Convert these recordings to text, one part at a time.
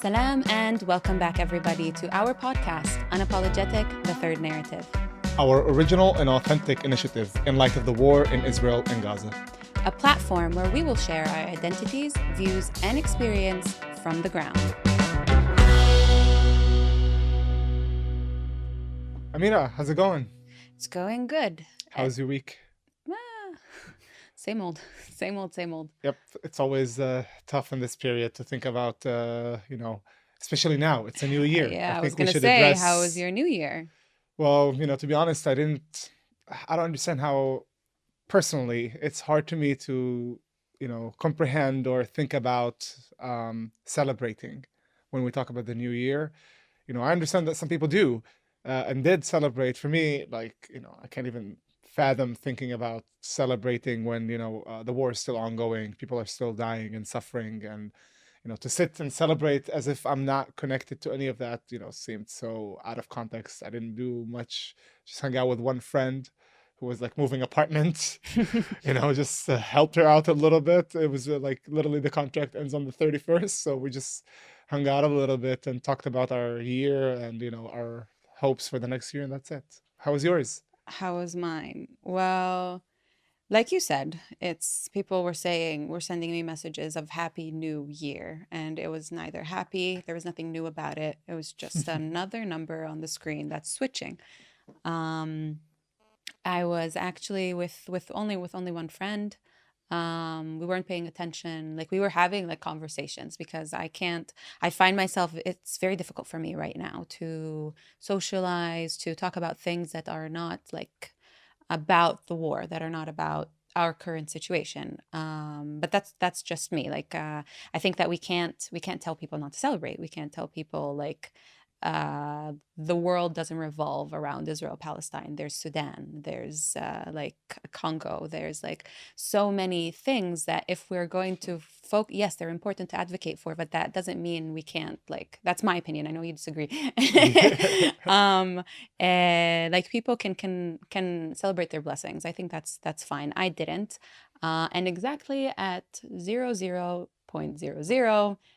Salam and welcome back, everybody, to our podcast, Unapologetic, the Third Narrative. Our original and authentic initiative in light of the war in Israel and Gaza. A platform where we will share our identities, views, and experience from the ground. Amira, how's it going? It's going good. How's your week? Same old, same old, same old. Yep, it's always tough in this period to think about, especially now. It's a new year. Yeah, I think was we going to should say, address- how was your new year? Well, to be honest, I don't understand how, personally, it's hard to me to, comprehend or think about celebrating when we talk about the new year. I understand that some people do and did celebrate. For me, I can't even fathom thinking about celebrating when, the war is still ongoing, people are still dying and suffering, and, to sit and celebrate as if I'm not connected to any of that, seemed so out of context. I didn't do much, just hung out with one friend who was moving apartments, just helped her out a little bit. It was literally the contract ends on the 31st. So we just hung out a little bit and talked about our year and, our hopes for the next year. And that's it. How was yours? How was mine? Well, like you said, people were sending me messages of Happy New Year, and it was neither happy, there was nothing new about it. It was just another number on the screen that's switching. I was actually with only one friend. We weren't paying attention. We were having conversations because I find myself, it's very difficult for me right now to socialize, to talk about things that are not about the war, that are not about our current situation. But that's just me. I think that we can't tell people not to celebrate. We can't tell people the world doesn't revolve around Israel, Palestine. There's Sudan, there's Congo, there's so many things that if we're going to yes, they're important to advocate for, but that doesn't mean we can't, that's my opinion. I know you disagree. And people can celebrate their blessings. I think that's fine. I didn't. And exactly at 00.00,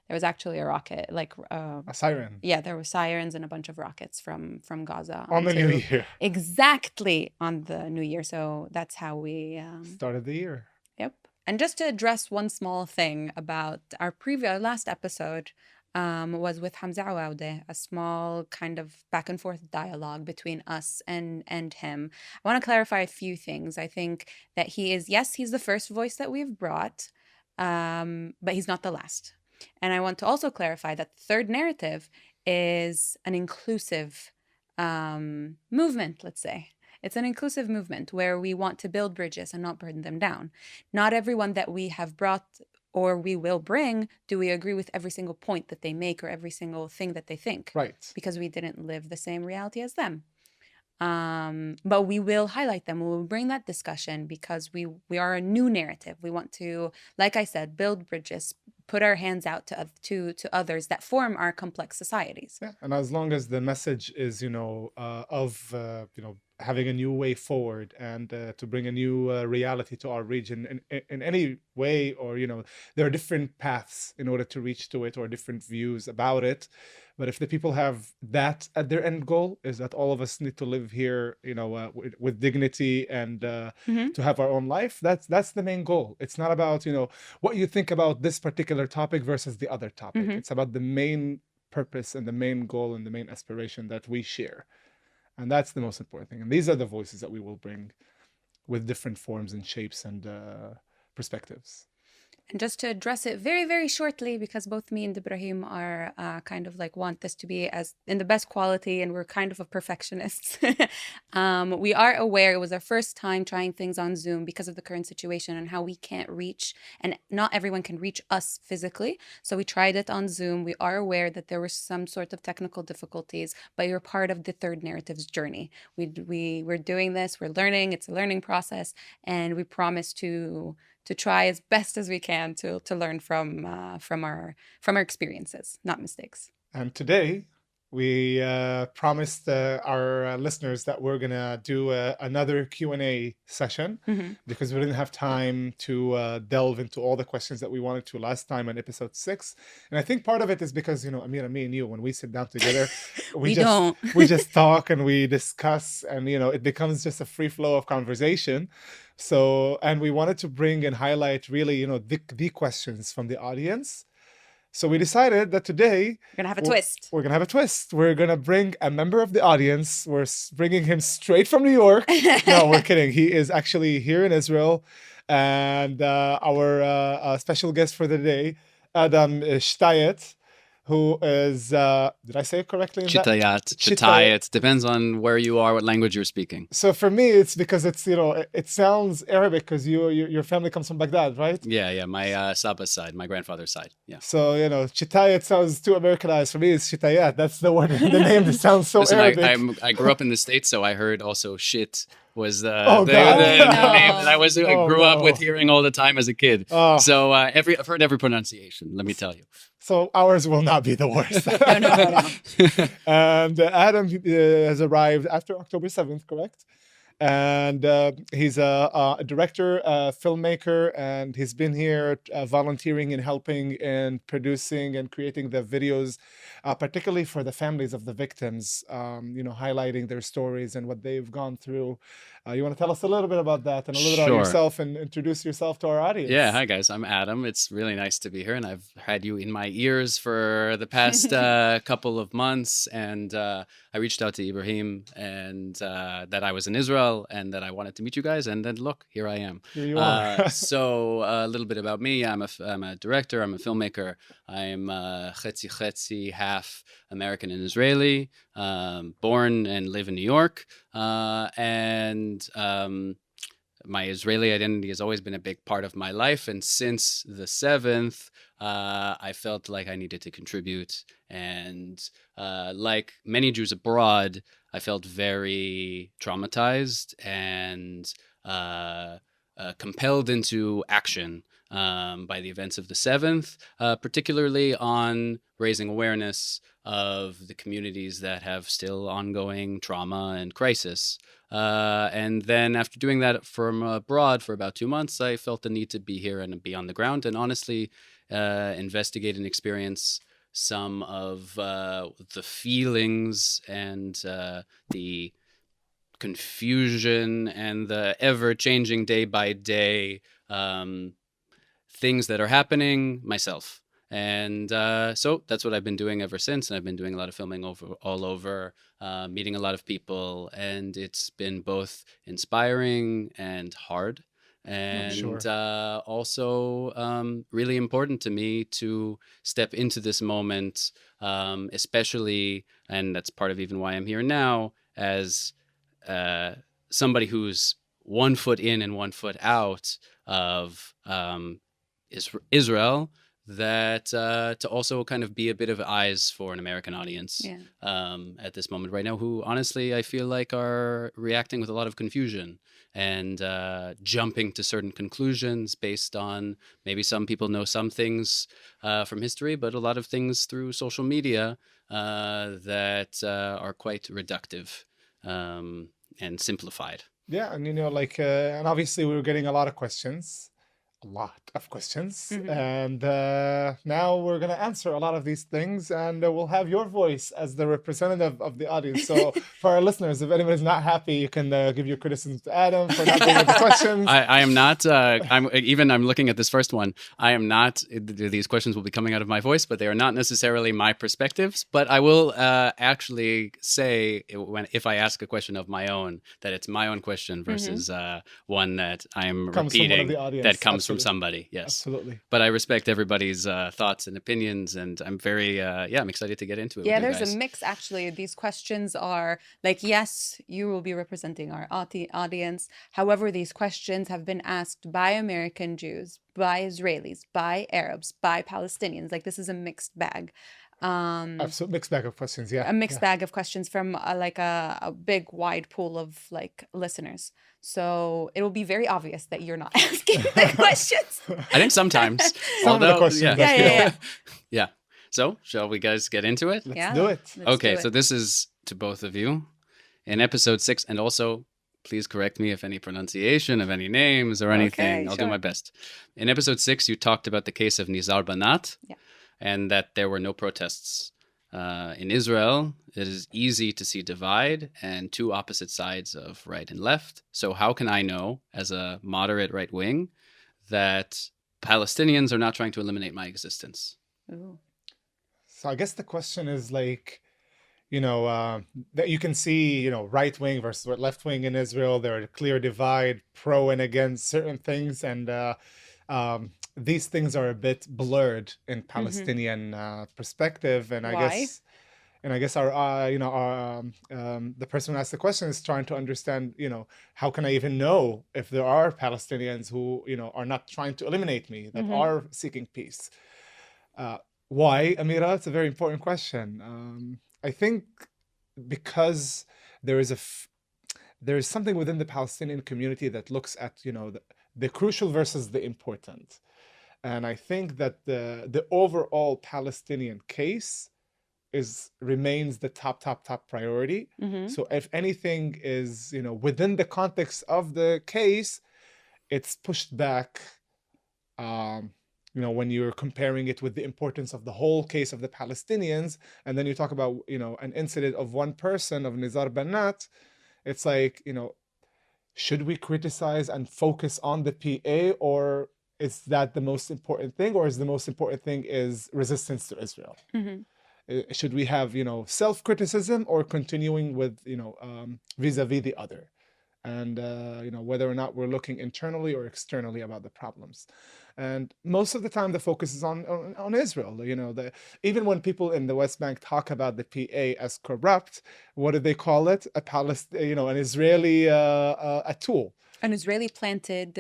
there was actually a rocket, A siren. Yeah, there were sirens and a bunch of rockets from Gaza On the new year. Exactly on the new year. So that's how we started the year. Yep. And just to address one small thing about our last episode, was with Hamza Awaude, a small kind of back and forth dialogue between us and him. I want to clarify a few things. I think that he's the first voice that we've brought, but he's not the last. And I want to also clarify that the third narrative is an inclusive movement, let's say. It's an inclusive movement where we want to build bridges and not burn them down. Not everyone that we have brought or we will bring, do we agree with every single point that they make or every single thing that they think. Right. Because we didn't live the same reality as them. But we will highlight them. We will bring that discussion because we are a new narrative. We want to, like I said, build bridges, put our hands out to others that form our complex societies. Yeah, and as long as the message is, having a new way forward and to bring a new reality to our region in any way, or, there are different paths in order to reach to it or different views about it. But if the people have that at their end goal, is that all of us need to live here, with dignity and to have our own life, that's the main goal. It's not about, what you think about this particular topic versus the other topic. It's about the main purpose and the main goal and the main aspiration that we share. And that's the most important thing. And these are the voices that we will bring with different forms and shapes and perspectives. And just to address it very, very shortly, because both me and Ibrahim are kind of want this to be as in the best quality, and we're kind of a perfectionists. We are aware it was our first time trying things on Zoom because of the current situation and how we can't reach, and not everyone can reach us physically. So we tried it on Zoom. We are aware that there were some sort of technical difficulties, but you're part of the third narrative's journey. We're doing this, we're learning, it's a learning process, and we promise to try as best as we can to learn from our experiences, not mistakes. And today We promised our listeners that we're gonna do another Q&A session Mhm. because we didn't have time to delve into all the questions that we wanted to last time on episode 6. And I think part of it is because, Amira, me and you, when we sit down together, we We just don't. we just talk and we discuss, and it becomes just a free flow of conversation. So, and we wanted to bring and highlight really, the questions from the audience. So we decided that today We're gonna have a we're, twist. we're gonna have a twist. We're gonna bring a member of the audience. We're bringing him straight from New York. No, we're kidding. He is actually here in Israel, and our special guest for the day, Adam Chitayat, who is did I say it correctly? Chitayat, Chitayat. Chitayat. Depends on where you are, what language you're speaking. So for me, it's because it's it sounds Arabic because your family comes from Baghdad, right? Yeah. My Saba's side, my grandfather's side. Yeah. So Chitayat sounds too Americanized. For me, it's Chitayat. That's the word, the name that sounds so Listen, Arabic. I grew up in the States, so I heard also shit was the Oh, God. name that I Oh, grew up no. with hearing all the time as a kid. Oh. So I've heard every pronunciation. Let me tell you. So ours will not be the worst. No. And Adam has arrived after October 7th, correct? And he's a director, a filmmaker, and he's been here volunteering and helping and producing and creating the videos, particularly for the families of the victims, highlighting their stories and what they've gone through. You want to tell us a little bit about that and a little bit about Sure. yourself and introduce yourself to our audience? Yeah, hi guys, I'm Adam. It's really nice to be here, and I've had you in my ears for the past couple of months. And I reached out to Ibrahim and that I was in Israel and that I wanted to meet you guys. And then look, here I am. Here you are. So a little bit about me. I'm a director. I'm a filmmaker. I'm chetzi, half American and Israeli. Born and live in New York. My Israeli identity has always been a big part of my life. And since the 7th, I felt like I needed to contribute. And like many Jews abroad, I felt very traumatized and compelled into action by the events of the 7th, particularly on raising awareness of the communities that have still ongoing trauma and crisis. And then after doing that from abroad for about 2 months, I felt the need to be here and be on the ground and honestly investigate and experience some of the feelings and the confusion and the ever-changing day by day things that are happening myself. And so that's what I've been doing ever since. And I've been doing a lot of filming all over, meeting a lot of people. And it's been both inspiring and hard. And also really important to me to step into this moment, especially, and that's part of even why I'm here now, as somebody who's 1 foot in and 1 foot out of Israel, that to also kind of be a bit of eyes for an American audience at this moment right now, who honestly I feel like are reacting with a lot of confusion and jumping to certain conclusions based on maybe some people know some things from history, but a lot of things through social media that are quite reductive and simplified. Yeah, and and obviously we were getting a lot of questions. And now we're going to answer a lot of these things, and we'll have your voice as the representative of the audience. So for our listeners, if anybody's not happy, you can give your criticisms to Adam for not bringing the questions. I am not, I'm looking at this first one. I am not, these questions will be coming out of my voice, but they are not necessarily my perspectives. But I will actually say, if I ask a question of my own, that it's my own question versus one that I'm repeating that comes from somebody. Yes, absolutely. But I respect everybody's thoughts and opinions, and I'm very I'm excited to get into it. Yeah, there's a mix actually. These questions are like, yes, you will be representing our audience. However, these questions have been asked by American Jews, by Israelis, by Arabs, by Palestinians. Like, this is a mixed bag. Absolute mixed bag of questions. Yeah, a mixed bag of questions from a big wide pool of listeners. So it will be very obvious that you're not asking the questions. I think sometimes. Some of the questions. Yeah. So, shall we guys get into it? Let's Yeah, do it. let's Okay, do so it. this is to both of you. In episode 6, and also please correct me if any pronunciation of any names or anything. Okay, I'll do sure. my best. In episode 6, you talked about the case of Nizar Banat, Yeah. and that there were no protests. In Israel, it is easy to see divide and two opposite sides of right and left. So how can I know, as a moderate right wing, that Palestinians are not trying to eliminate my existence? Ooh. So I guess the question is like, that you can see, right wing versus left wing in Israel. There are a clear divide, pro and against certain things, and these things are a bit blurred in Palestinian perspective. And Why? I guess our, the person who asked the question is trying to understand, how can I even know if there are Palestinians who, are not trying to eliminate me, that are seeking peace? Why, Amira? It's a very important question. I think because there is there is something within the Palestinian community that looks at, the crucial versus the important. And I think that the overall Palestinian case remains the top priority. So if anything is, within the context of the case, it's pushed back, when you're comparing it with the importance of the whole case of the Palestinians, and then you talk about, an incident of one person, of Nizar Banat, it's like, should we criticize and focus on the PA, or is that the most important thing, or is the most important thing is resistance to Israel? Should we have, self-criticism, or continuing with, vis-a-vis the other? And, whether or not we're looking internally or externally about the problems. And most of the time, the focus is on Israel. Even when people in the West Bank talk about the PA as corrupt, what do they call it? An Israeli a tool. An Israeli planted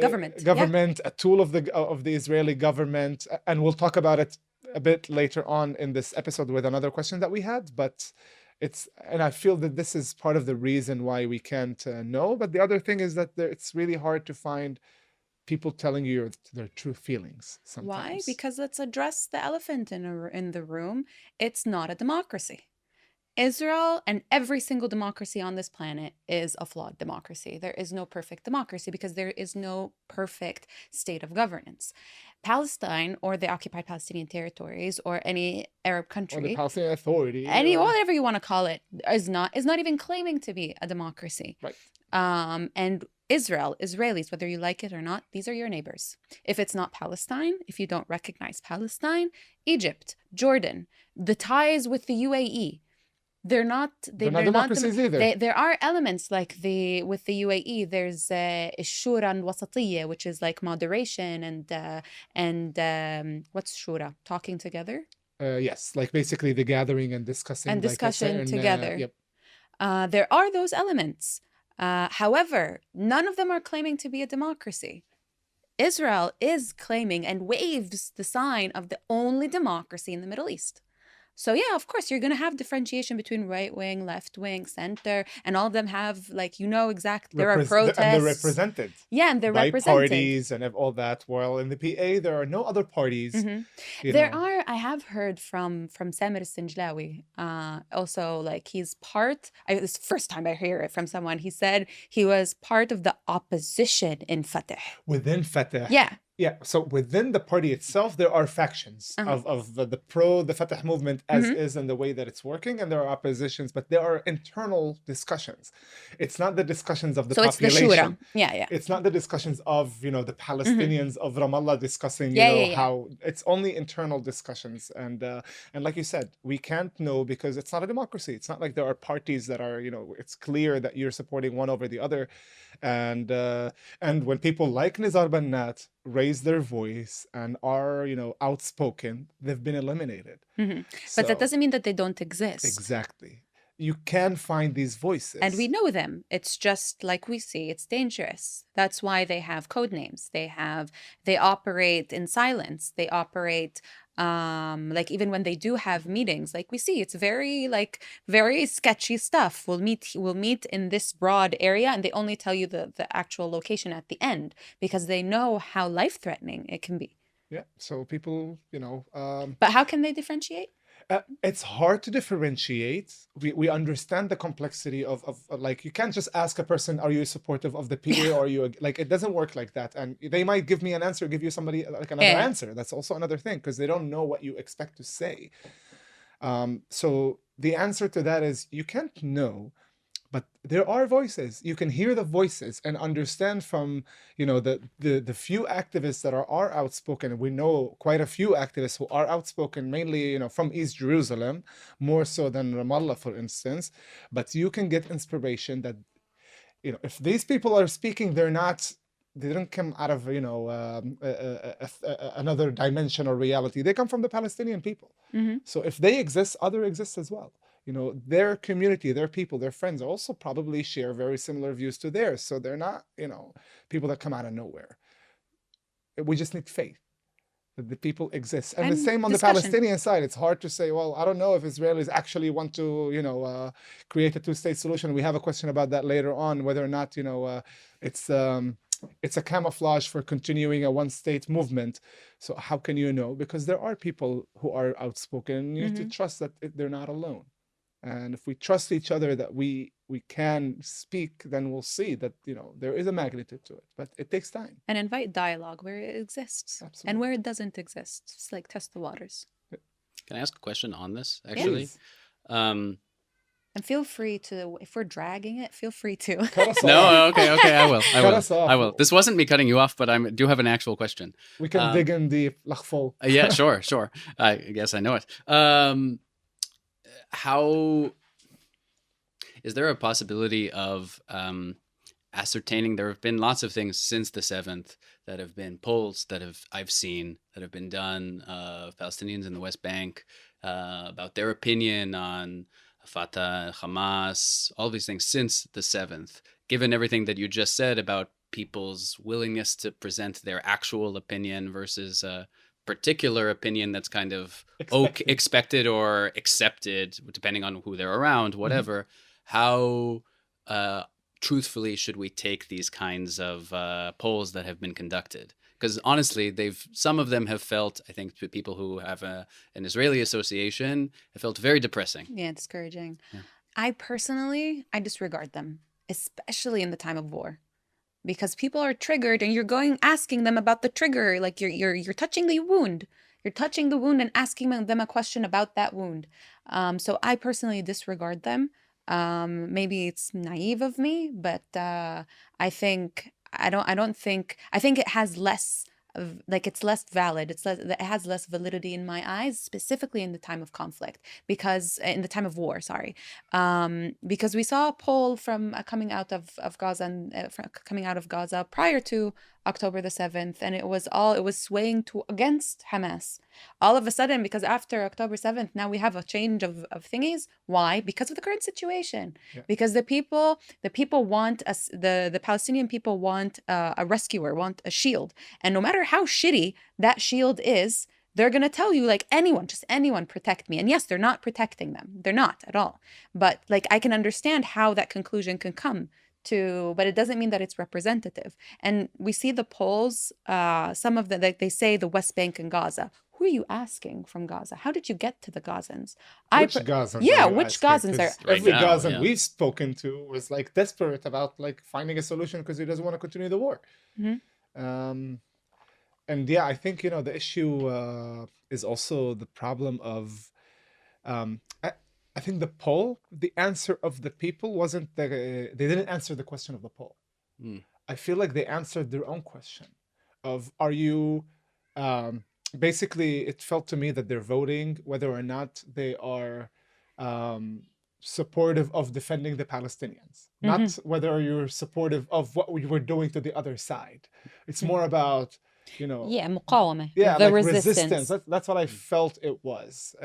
government. Government, a tool of the Israeli government, and we'll talk about it a bit later on in this episode with another question that we had, but and I feel that this is part of the reason why we can't know. But the other thing is that it's really hard to find people telling you their true feelings sometimes. Why? Because let's address the elephant in the room. It's not a democracy. Israel and every single democracy on this planet is a flawed democracy. There is no perfect democracy because there is no perfect state of governance. Palestine, or the occupied Palestinian territories, or any Arab country, or the Palestinian Authority, whatever you want to call it, is not even claiming to be a democracy. Right. And Israelis, whether you like it or not, these are your neighbors. If it's not Palestine, if you don't recognize Palestine, Egypt, Jordan, the ties with the UAE, they're not democracies either. There are elements like with the UAE. There's Shura and Wasatiyya, which is like moderation and what's Shura? Talking together. Yes, like basically the gathering and discussing. And discussion together. Yep. There are those elements. However, none of them are claiming to be a democracy. Israel is claiming and waves the sign of the only democracy in the Middle East. So yeah, of course, you're going to have differentiation between right wing, left wing, center, and all of them have, exactly, there are protests. And they're represented. Yeah, and they're by represented. Parties and all that. While in the PA, there are no other parties. I have heard from Samir Sinjlawi, also, he's part, this is the first time I hear it from someone, he said he was part of the opposition in Fatah. Within Fatah. Yeah. Yeah, so within the party itself, there are factions of the Fatah movement as is and the way that it's working, and there are oppositions, but there are internal discussions. It's not the discussions of the population. So it's the Shura. Yeah. It's not the discussions of, the Palestinians of Ramallah discussing, how it's only internal discussions. And like you said, we can't know because it's not a democracy. It's not like there are parties that are, it's clear that you're supporting one over the other. And when people like Nizar Banat raise their voice and are, outspoken, they've been eliminated. But that doesn't mean that they don't exist. Exactly. You can find these voices. And we know them. It's just like we see, it's dangerous. That's why they have code names. They operate in silence. They operate even when they do have meetings, like we see, it's very sketchy stuff. We'll meet in this broad area, and they only tell you the actual location at the end because they know how life-threatening it can be. Yeah. So people, But how can they differentiate? it's hard to differentiate. We understand the complexity of like, you can't just ask a person, are you supportive of the PA, or are you like, it doesn't work like that. And they might give me an answer, give you somebody like another Yeah. answer. That's also another thing, because they don't know what you expect to say. So the answer to that is, you can't know, but there are voices. You can hear the voices and understand from, the few activists that are outspoken. We know quite a few activists who are outspoken, mainly, from East Jerusalem, more so than Ramallah, for instance. But you can get inspiration that, if these people are speaking, they didn't come out of, another dimension or reality. They come from the Palestinian people. Mm-hmm. So if they exist, other exists as well. Their community, their people, their friends also probably share very similar views to theirs. So they're not, people that come out of nowhere. We just need faith that the people exist. And the And same on the discussion. Palestinian side. It's hard to say, well, I don't know if Israelis actually want to, create a two-state solution. We have a question about that later on, whether or not, it's a camouflage for continuing a one-state movement. So how can you know? Because there are people who are outspoken. You need to trust that they're not alone. And if we trust each other that we can speak, then we'll see that, there is a magnitude to it, but it takes time. And invite dialogue where it exists. Absolutely. And where it doesn't exist. Just like test the waters. Can I ask a question on this, actually? Please. And feel free to, if we're dragging it, feel free to. Cut us off. No, okay, I will. Cut us off. I will. This wasn't me cutting you off, but I do have an actual question. We can dig in deep. Lachfol. Yeah, sure. I guess I know it. How is there a possibility of ascertaining? There have been lots of things since the 7th that have been polls that I've seen that have been done of Palestinians in the West Bank about their opinion on Fatah, Hamas, all these things since the 7th. Given everything that you just said about people's willingness to present their actual opinion versus particular opinion that's kind of expected or accepted, depending on who they're around, whatever. How truthfully should we take these kinds of polls that have been conducted? Because honestly, some of them have felt, I think, to people who have an Israeli association, have felt very depressing. Yeah, discouraging. Yeah. I disregard them, especially in the time of war. Because people are triggered and you're asking them about the trigger, like you're touching the wound. You're touching the wound and asking them a question about that wound. So I personally disregard them. Maybe it's naive of me, but I think it has less it's less valid. It has less validity in my eyes, specifically in the time of conflict, because in the time of war, sorry, because we saw a poll from coming out of Gaza and coming out of Gaza prior to October the 7th, and it was swaying against Hamas. All of a sudden, because after October 7th, now we have a change of thingies. Why? Because of the current situation. Yeah. Because the people want the Palestinian people want a rescuer, want a shield, and no matter how shitty that shield is, they're going to tell you, like, just anyone protect me. And yes, they're not protecting them. They're not at all. But like, I can understand how that conclusion can come to, but it doesn't mean that it's representative. And we see the polls, some of they say the West Bank and Gaza. Who are you asking from Gaza? How did you get to the Gazans? Which Gazans? Yeah, which Gazans are? Every Gazan we've spoken to was like desperate about like finding a solution because he doesn't want to continue the war. And yeah, I think, the issue is also the problem of, I think the answer of the people wasn't they didn't answer the question of the poll. I feel like they answered their own question of, are you, basically it felt to me that they're voting whether or not they are supportive of defending the Palestinians, not whether you're supportive of what we were doing to the other side. It's more about, مقاومة. Yeah, the like resistance. That's what I felt it was.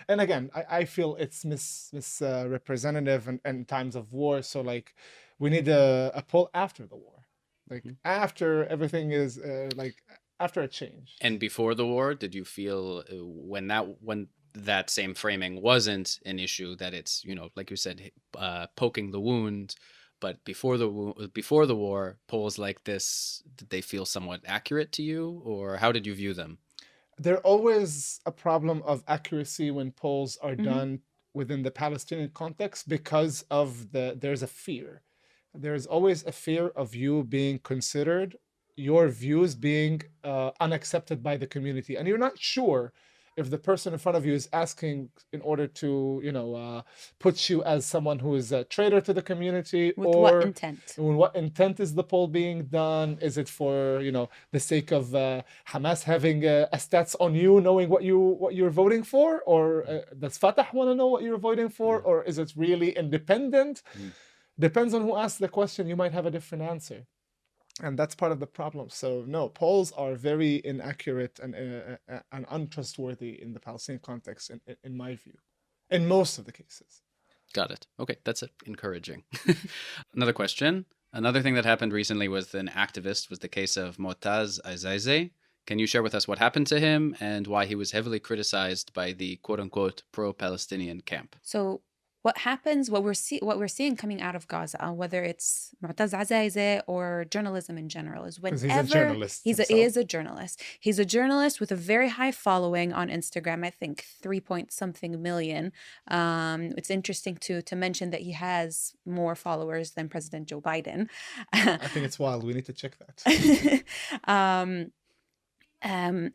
And again, I feel it's misrepresentative in times of war. So like, we need a poll after the war, like after everything is after a change. And before the war, did you feel when that same framing wasn't an issue, that it's, like you said, poking the wound? But before the war, polls like this, did they feel somewhat accurate to you, or how did you view them? There's always a problem of accuracy when polls are Mhm. done within the Palestinian context because of there's a fear. There's always a fear of you being considered, your views being unaccepted by the community, and you're not sure if the person in front of you is asking in order to, put you as someone who is a traitor to the community, With what or intent? in what intent is the poll being done? Is it for, the sake of Hamas having a stats on you, knowing what you're voting for, or does Fatah want to know what you're voting for, Yeah. or is it really independent? Mm. Depends on who asks the question. You might have a different answer, and that's part of the problem. So no, polls are very inaccurate and untrustworthy in the Palestinian context, in my view, in most of the cases. Got it. Okay, that's encouraging. Another question. Another thing that happened recently with an activist was the case of Motaz Azaizeh. Can you share with us what happened to him and why he was heavily criticized by the quote-unquote pro-Palestinian camp? So what happens, what we're seeing coming out of Gaza, whether it's Mu'taz Azaizeh or journalism in general, is Because he's a whenever journalist he himself. is a journalist. He's a journalist with a very high following on Instagram. I think 3 point something million. It's interesting to mention that he has more followers than President Joe Biden. I think it's wild. We need to check that.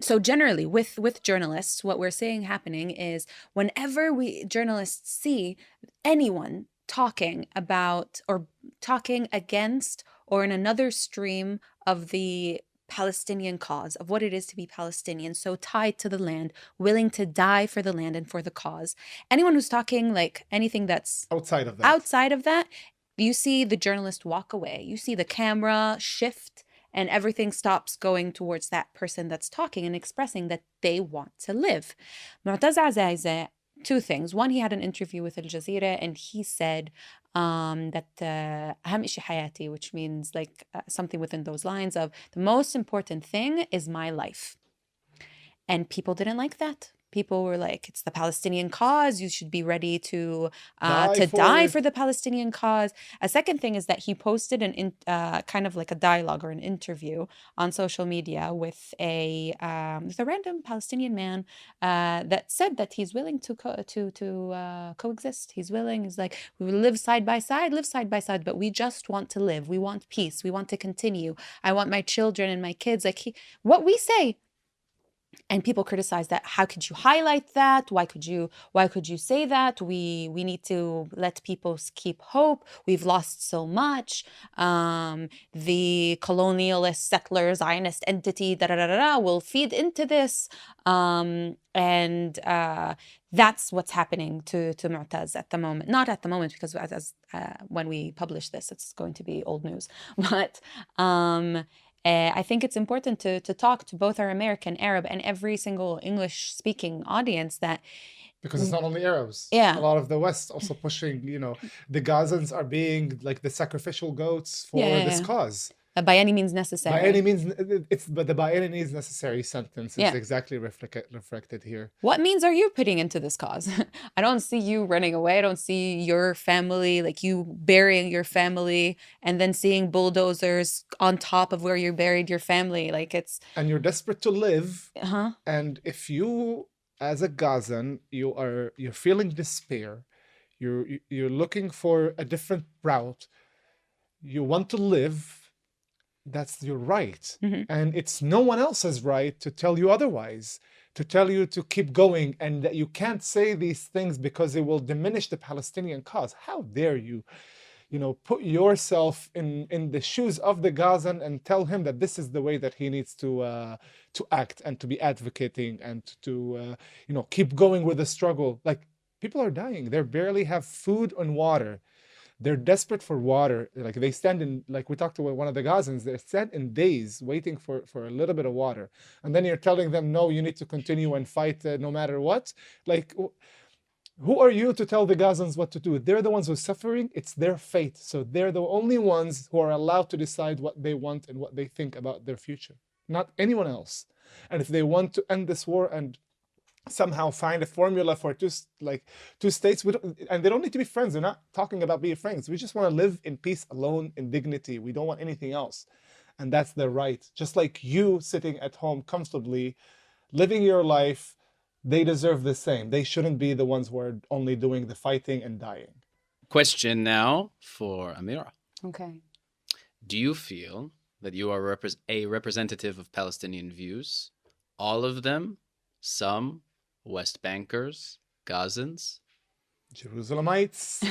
So generally with journalists, what we're seeing happening is whenever journalists see anyone talking about or talking against or in another stream of the Palestinian cause, of what it is to be Palestinian, so tied to the land, willing to die for the land and for the cause, anyone who's talking like anything that's outside of that, you see the journalist walk away. You see the camera shift and everything stops going towards that person that's talking and expressing that they want to live. Mu'taz Azaizeh, two things. One, he had an interview with Al Jazeera and he said that أهم إشي حياتي, which means like something within those lines of the most important thing is my life. And people didn't like that. People were like, it's the Palestinian cause. You should be ready to die for the Palestinian cause. A second thing is that he posted kind of like a dialogue or an interview on social media with a random Palestinian man that said that he's willing to coexist. He's willing. He's like, we will live side by side, but we just want to live. We want peace. We want to continue. I want my children and my kids. Like what we say. And people criticize that. How could you highlight that? Why could you say that? We need to let people keep hope. We've lost so much. The colonialist, settler, Zionist entity, will feed into this. And that's what's happening to Mu'taz at the moment. Not at the moment, because as when we publish this, it's going to be old news. But I think it's important to talk to both our American, Arab, and every single English-speaking audience that because it's not only Arabs. Yeah. A lot of the West also pushing, the Gazans are being like the sacrificial goats for this cause. By any means necessary. By any means, but the by any means necessary sentence is exactly reflected here. What means are you putting into this cause? I don't see you running away. I don't see your family, like you burying your family and then seeing bulldozers on top of where you buried your family. Like and you're desperate to live. And if you, as a Gazan, you're feeling despair, you're looking for a different route, you want to live. That's your right. And it's no one else's right to tell you otherwise, to tell you to keep going and that you can't say these things because it will diminish the Palestinian cause. How dare you, put yourself in the shoes of the Gazan and tell him that this is the way that he needs to act and to be advocating and to, keep going with the struggle. Like, people are dying. They barely have food and water. They're desperate for water. Like they stand in, like we talked to one of the Gazans, they stand in days waiting for a little bit of water. And then you're telling them, no, you need to continue and fight no matter what. Like, who are you to tell the Gazans what to do? They're the ones who are suffering. It's their fate. So they're the only ones who are allowed to decide what they want and what they think about their future, not anyone else. And if they want to end this war and somehow find a formula for two states, and they don't need to be friends. They're not talking about being friends. We just want to live in peace, alone, in dignity. We don't want anything else, and that's their right. Just like you sitting at home comfortably, living your life. They deserve the same. They shouldn't be the ones who are only doing the fighting and dying. Question now for Amira. Okay. Do you feel that you are a representative of Palestinian views? All of them? Some? West Bankers? Gazans? Jerusalemites.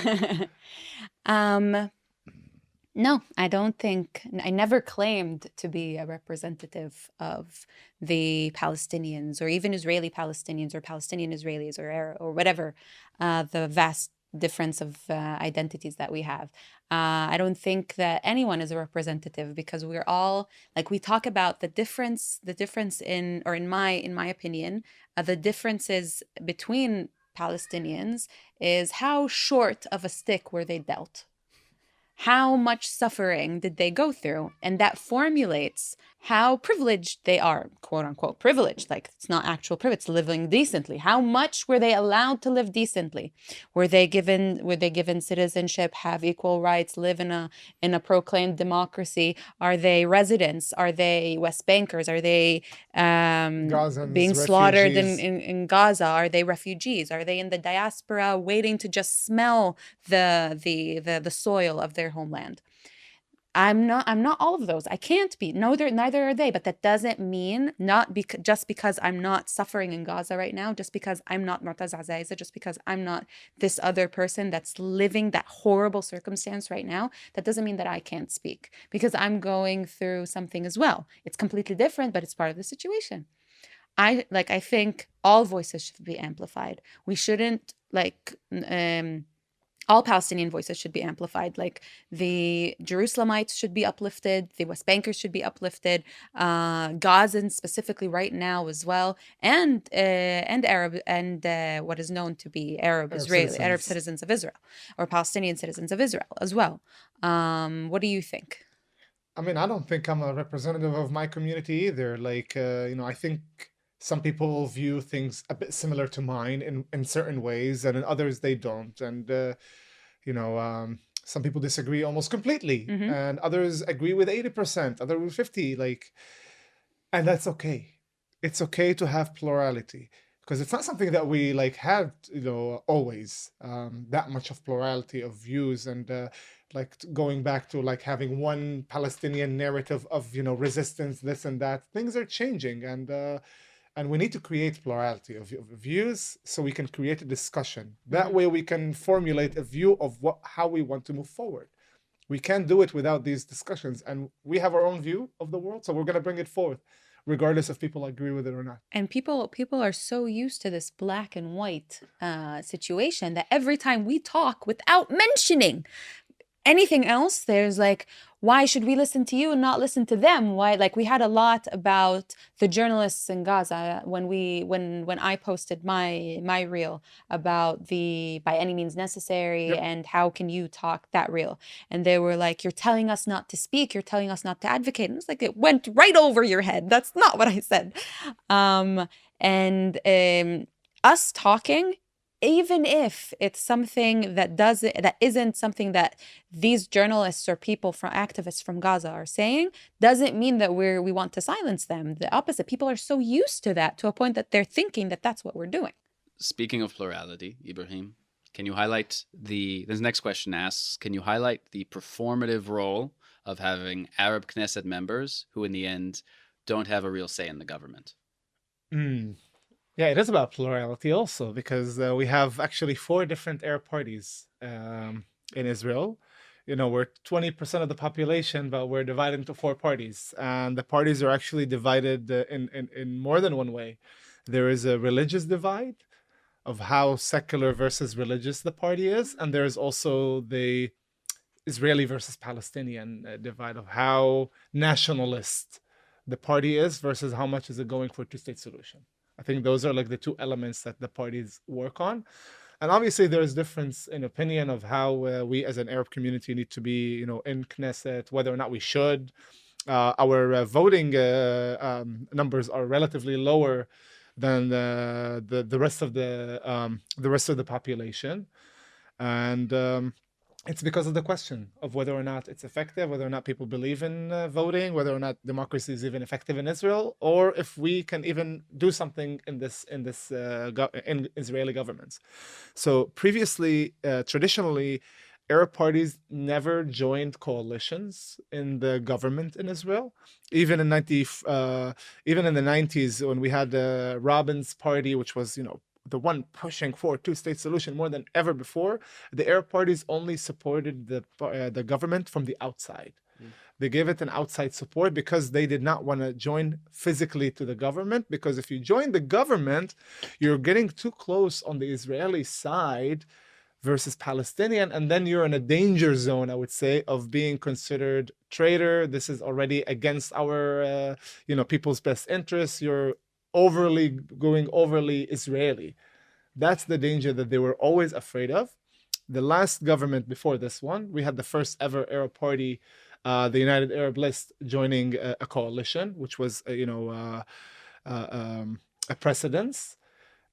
No, I don't think, I never claimed to be a representative of the Palestinians or even Israeli Palestinians or Palestinian Israelis or whatever, the vast difference of identities that we have. I don't think that anyone is a representative because we're all, like, we talk about the difference in, or in my opinion, the differences between Palestinians is how short of a stick were they dealt. How much suffering did they go through? And that formulates how privileged they are, quote unquote privileged. Like, it's not actual privilege, it's living decently. How much were they allowed to live decently? Were they given citizenship, have equal rights, live in a proclaimed democracy? Are they residents? Are they West Bankers? Are they being Gazans, slaughtered refugees. in Gaza? Are they refugees? Are they in the diaspora waiting to just smell the soil of their homeland? I'm not all of those. I can't be. No, neither are they. But that doesn't mean just because I'm not suffering in Gaza right now, just because I'm not Mu'taz Azaiza, just because I'm not this other person that's living that horrible circumstance right now, that doesn't mean that I can't speak because I'm going through something as well. It's completely different, but it's part of the situation. I think all voices should be amplified. We shouldn't all Palestinian voices should be amplified. Like, the Jerusalemites should be uplifted, the West Bankers should be uplifted, Gazans specifically right now as well, and Arab and what is known to be Arab citizens of Israel, or Palestinian citizens of Israel as well. What do you think? I mean, I don't think I'm a representative of my community either. I think some people view things a bit similar to mine in certain ways, and in others they don't. And some people disagree almost completely, and others agree with 80%, others with 50. And that's okay. It's okay to have plurality, because it's not something that we had always, that much of plurality of views, and going back to having one Palestinian narrative of resistance, this and that. Things are changing, and we need to create plurality of views so we can create a discussion. That way we can formulate a view of how we want to move forward. We can't do it without these discussions, and we have our own view of the world, so we're going to bring it forth, regardless if people agree with it or not. And people are so used to this black and white situation that every time we talk without mentioning anything else, there's why should we listen to you and not listen to them? Why? We had a lot about the journalists in Gaza when I posted my reel about the By Any Means Necessary, Yep. and how can you talk that reel? And they were like, you're telling us not to speak, you're telling us not to advocate. And it's like, it went right over your head. That's not what I said. Us talking, even if it's something that isn't something that these journalists or activists from Gaza are saying, doesn't mean that we want to silence them. The opposite. People are so used to that, to a point that they're thinking that that's what we're doing. Speaking of plurality, Ibrahim, can you highlight this next question asks, can you highlight the performative role of having Arab Knesset members who in the end don't have a real say in the government? Yeah, it is about plurality also, because we have actually 4 different Arab parties in Israel. We're 20% of the population, but we're divided into 4 parties. And the parties are actually divided in more than one way. There is a religious divide of how secular versus religious the party is. And there's also the Israeli versus Palestinian divide of how nationalist the party is versus how much is it going for a 2-state solution. I think those are the 2 elements that the parties work on. And obviously there is difference in opinion of how we as an Arab community need to be, in Knesset, whether or not we should. Our voting numbers are relatively lower than the rest of the population. And It's because of the question of whether or not it's effective, whether or not people believe in voting, whether or not democracy is even effective in Israel, or if we can even do something in Israeli governments. So previously, traditionally, Arab parties never joined coalitions in the government in Israel. Even in even in the 90s, when we had Rabin's party, which was the one pushing for a two-state solution more than ever before, the Arab parties only supported the government from the outside. They gave it an outside support because they did not want to join physically to the government. Because if you join the government, you're getting too close on the Israeli side versus Palestinian, and then you're in a danger zone, I would say, of being considered traitor. This is already against our, people's best interests. You're going overly Israeli. That's the danger that they were always afraid of. The last government before this one, we had the first ever Arab party, the United Arab List, joining a coalition, which was, a precedence.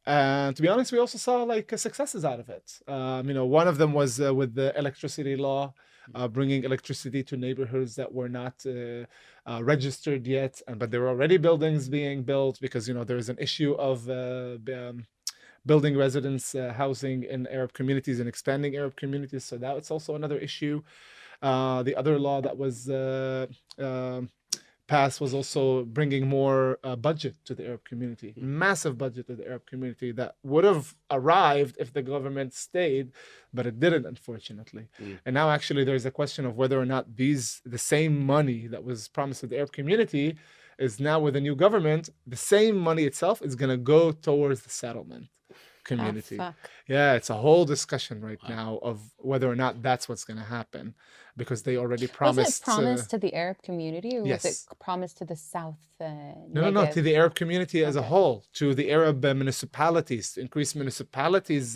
And to be honest, we also saw successes out of it. One of them was with the electricity law, bringing electricity to neighborhoods that were not registered yet, but there were already buildings being built because there is an issue of building residence housing in Arab communities and expanding Arab communities. So that's also another issue. The other law that was passed was also bringing more budget to the Arab community, massive budget to the Arab community that would have arrived if the government stayed, but it didn't, unfortunately. And now actually there's a question of whether or not the same money that was promised to the Arab community is now with the new government, the same money itself is going to go towards the settlement community. Yeah, it's a whole discussion right now of whether or not that's what's going to happen, because they already promised. Was it promised to the Arab community, or yes. was it promised to the South? No, to the Arab community as a whole, to the Arab municipalities, to increase municipalities'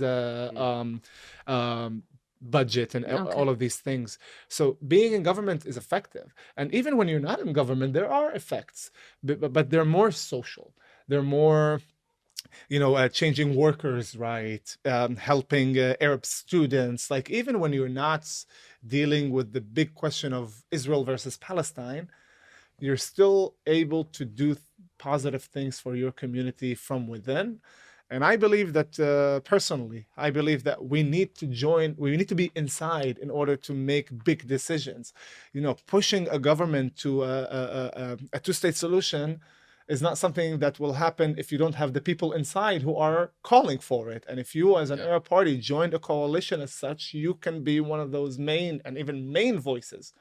budget and all of these things. So being in government is effective, and even when you're not in government, there are effects, but they're more social. They're more, changing workers' rights, helping Arab students. Like even when you're not dealing with the big question of Israel versus Palestine, you're still able to do positive things for your community from within. And I believe that, personally, I believe that we need to be inside in order to make big decisions. Pushing a government to a two-state solution is not something that will happen if you don't have the people inside who are calling for it. And if you, as an Arab party, joined a coalition as such, you can be one of those main voices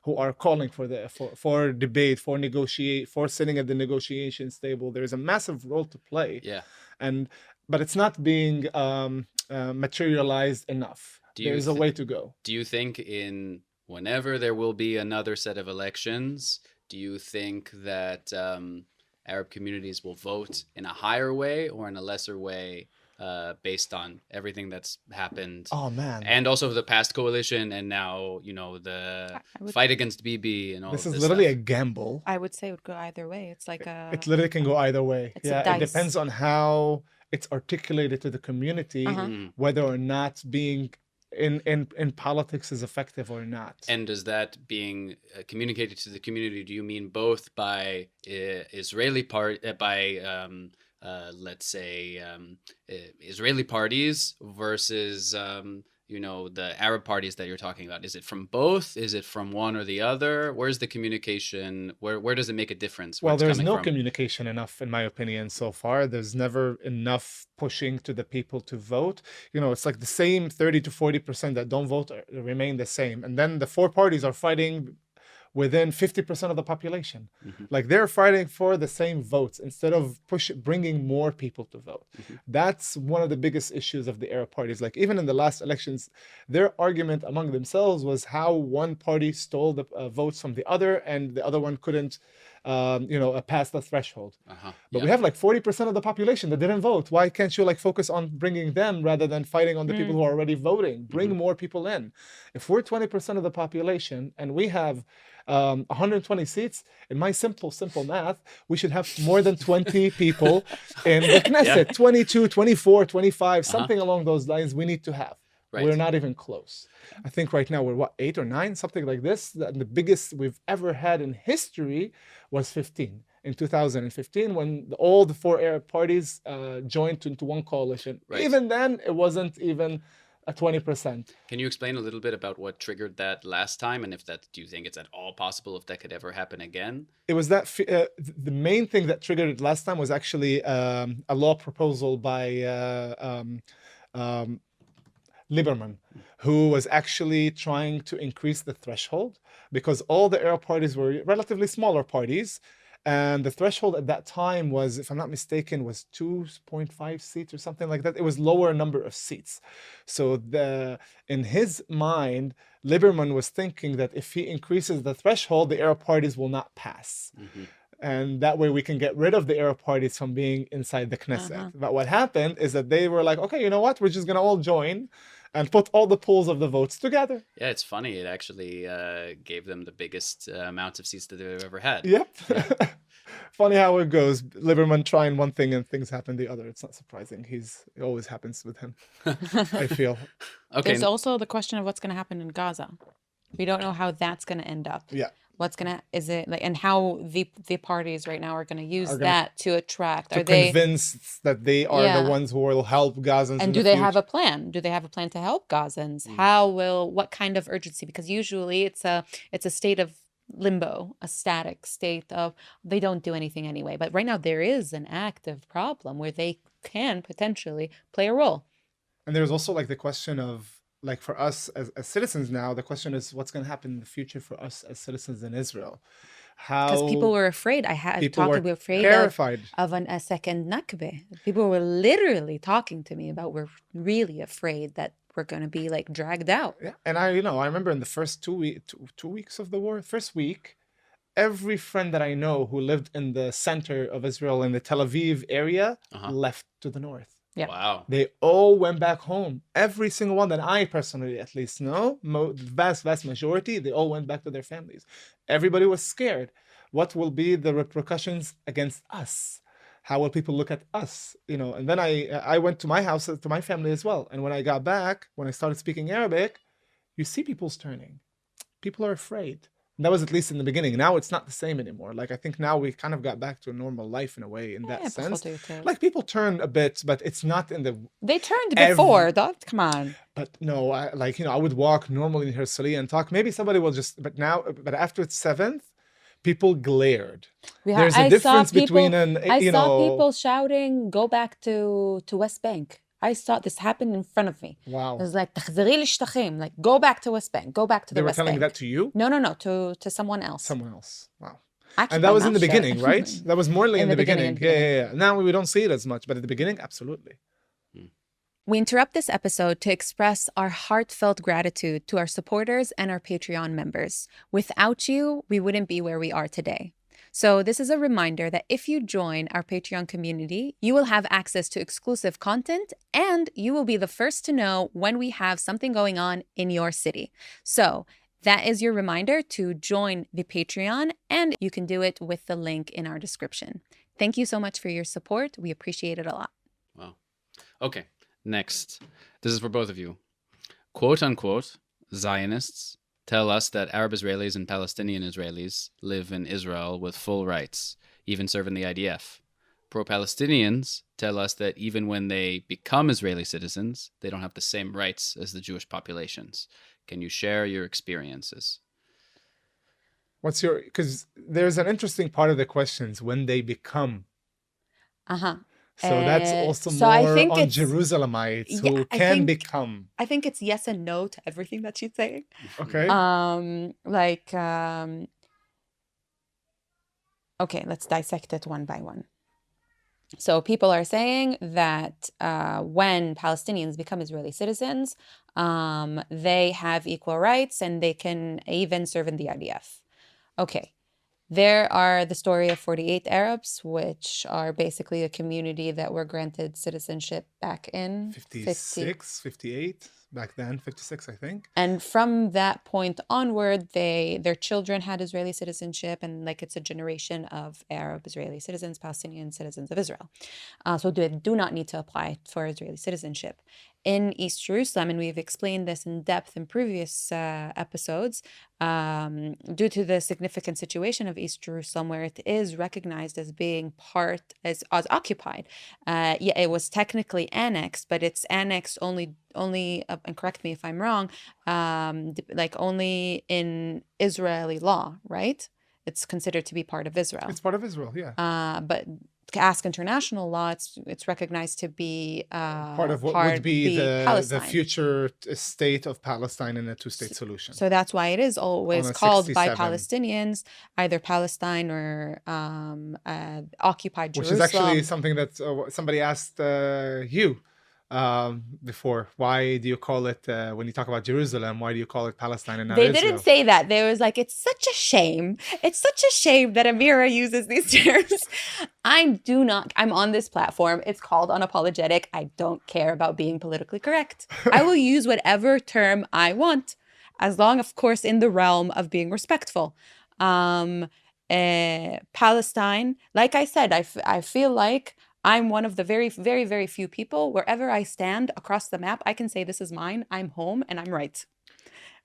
who are calling for debate, for negotiate, for sitting at the negotiations table. There is a massive role to play. Yeah. But it's not being materialized enough. There's a way to go. Do you think whenever there will be another set of elections, do you think that Arab communities will vote in a higher way or in a lesser way, based on everything that's happened? Oh man! And also the past coalition, and now the fight against Bibi and all. This is literally stuff. a gamble. I would say it would go either way. It's like It literally can go either way. It depends on how it's articulated to the community, whether or not being in politics is effective or not. And does that being communicated to the community, do you mean both by Israeli let's say Israeli parties versus the Arab parties that you're talking about? Is it from both? Is it from one or the other? Where's the communication? Where does it make a difference? Well, there's no communication enough, in my opinion, so far. There's never enough pushing to the people to vote. It's like the same 30 to 40% that don't vote remain the same. And then the four parties are fighting within 50% of the population. Like they're fighting for the same votes instead of bringing more people to vote. That's one of the biggest issues of the Arab parties. Like even in the last elections, their argument among themselves was how one party stole the votes from the other and the other one couldn't pass the threshold. But we have like 40% of the population that didn't vote. Why can't you focus on bringing them rather than fighting on the people who are already voting? Bring more people in. If we're 20% of the population and we have 120 seats, in my simple math, we should have more than 20 people in the Knesset. 22, 24, 25, something along those lines we need to have. Right. We're not even close. I think right now we're what, 8 or 9, something like this. The biggest we've ever had in history was 15 in 2015 when all the 4 Arab parties joined into one coalition. Right. Even then, it wasn't even a 20%. Can you explain a little bit about what triggered that last time, and if that, do you think it's at all possible if that could ever happen again? It was that the main thing that triggered it last time was actually a law proposal by Lieberman, who was actually trying to increase the threshold because all the Arab parties were relatively smaller parties. And the threshold at that time was, if I'm not mistaken, was 2.5 seats or something like that. It was lower number of seats. So in his mind, Lieberman was thinking that if he increases the threshold, the Arab parties will not pass. Mm-hmm. And that way we can get rid of the Arab parties from being inside the Knesset. But what happened is that they were like, okay, you know what? We're just going to all join and put all the pools of the votes together. Yeah, it's funny. It actually gave them the biggest amount of seats that they've ever had. Yep. Yeah. Funny how it goes. Lieberman trying one thing and things happen the other. It's not surprising. It always happens with him, I feel. Okay. There's also the question of what's going to happen in Gaza. We don't know how that's going to end up. Yeah. Is it like, and how the parties right now are going to use that to attract? To convince that they are the ones who will help Gazans. And do they have a plan? Do they have a plan to help Gazans? What kind of urgency? Because usually it's a state of limbo, a static state of they don't do anything anyway. But right now there is an active problem where they can potentially play a role. And there's also like the question of, like, for us as citizens now, the question is what's going to happen in the future for us as citizens in Israel. Because people were afraid. Terrified of a second Nakba. People were literally talking to me about we're really afraid that we're going to be like dragged out. Yeah, and I remember in the first 2 weeks of the war, first week, every friend that I know who lived in the center of Israel in the Tel Aviv area left to the north. Yeah. Wow. They all went back home. Every single one that I personally at least know, vast majority, they all went back to their families. Everybody was scared. What will be the repercussions against us? How will people look at us? And then I went to my house, to my family as well. And when I got back, when I started speaking Arabic, you see people's turning. People are afraid. And that was at least in the beginning. Now it's not the same anymore. Like, I think now we kind of got back to a normal life in a way, in that sense. Like, people turn a bit, but it's not in the... They turned before, come on. But no, I would walk normally in Herzliya and talk. Maybe somebody will just... But after it's 7th, people glared. There's a difference between I saw people shouting, go back to West Bank. I saw this happen in front of me. Wow. It was like, تخزري للشطخים, like, go back to West Bank, go back to the West Bank. They were telling that to you? No, to someone else. Someone else. Wow. Actually, and that was in the beginning, right? That was more in the beginning. Yeah. Now we don't see it as much, but at the beginning, absolutely. We interrupt this episode to express our heartfelt gratitude to our supporters and our Patreon members. Without you, we wouldn't be where we are today. So this is a reminder that if you join our Patreon community, you will have access to exclusive content and you will be the first to know when we have something going on in your city. So that is your reminder to join the Patreon, and you can do it with the link in our description. Thank you so much for your support. We appreciate it a lot. Wow. Okay, next. This is for both of you. Quote unquote, Zionists tell us that Arab Israelis and Palestinian Israelis live in Israel with full rights, even serve in the IDF. Pro-Palestinians tell us that even when they become Israeli citizens, they don't have the same rights as the Jewish populations. Can you share your experiences? Because there's an interesting part of the questions when they become. So that's also more on Jerusalemites who can become. I think it's yes and no to everything that she's saying. Okay. Okay, let's dissect it one by one. So people are saying that when Palestinians become Israeli citizens, they have equal rights and they can even serve in the IDF. Okay. There are the story of 48 Arabs, which are basically a community that were granted citizenship back in 56, 58, back then, 56, I think. And from that point onward, their children had Israeli citizenship, and like it's a generation of Arab Israeli citizens, Palestinian citizens of Israel. So they do not need to apply for Israeli citizenship. in East Jerusalem, and we've explained this in depth in previous episodes, due to the significant situation of East Jerusalem, where it is recognized as being part, as occupied. Yeah, it was technically annexed, but it's annexed only and correct me if I'm wrong, like only in Israeli law, right? It's considered to be part of Israel. It's part of Israel, yeah. But to ask international law, it's recognized to be Part of what would be the Palestine. future state of Palestine in a two-state solution. So that's why it is always On a called by 67. Palestinians either Palestine or occupied Which Jerusalem. is actually something that somebody asked you before. Why do you call it, when you talk about Jerusalem, why do you call it Palestine and not They Israel? didn't say that. They was like, it's such a shame. It's such a shame that Amira uses these terms. I'm on this platform. It's called Unapologetic. I don't care about being politically correct. I will use whatever term I want, as long, of course, in the realm of being respectful. Palestine, like I said, I feel like I'm one of the very, very, very few people, wherever I stand across the map, I can say this is mine, I'm home, and I'm right.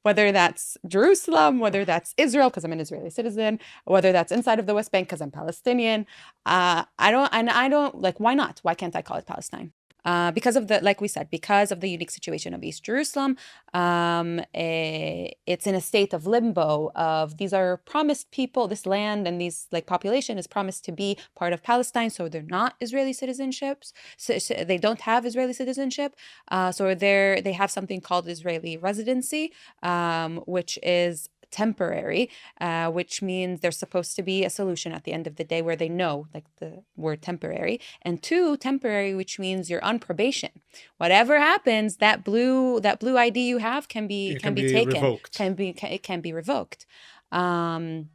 Whether that's Jerusalem, whether that's Israel, because I'm an Israeli citizen, whether that's inside of the West Bank, because I'm Palestinian. I don't, like, why not? Why can't I call it Palestine? Because of the, like we said, because of the unique situation of East Jerusalem, it's in a state of limbo of these are promised people, this land and these like population is promised to be part of Palestine, so they're not Israeli citizenships. So they don't have Israeli citizenship. So they have something called Israeli residency, which is temporary, which means there's supposed to be a solution at the end of the day where they know, like the word temporary, and two, temporary, which means you're on probation. Whatever happens, that blue ID you have can be taken, revoked. it can be revoked. And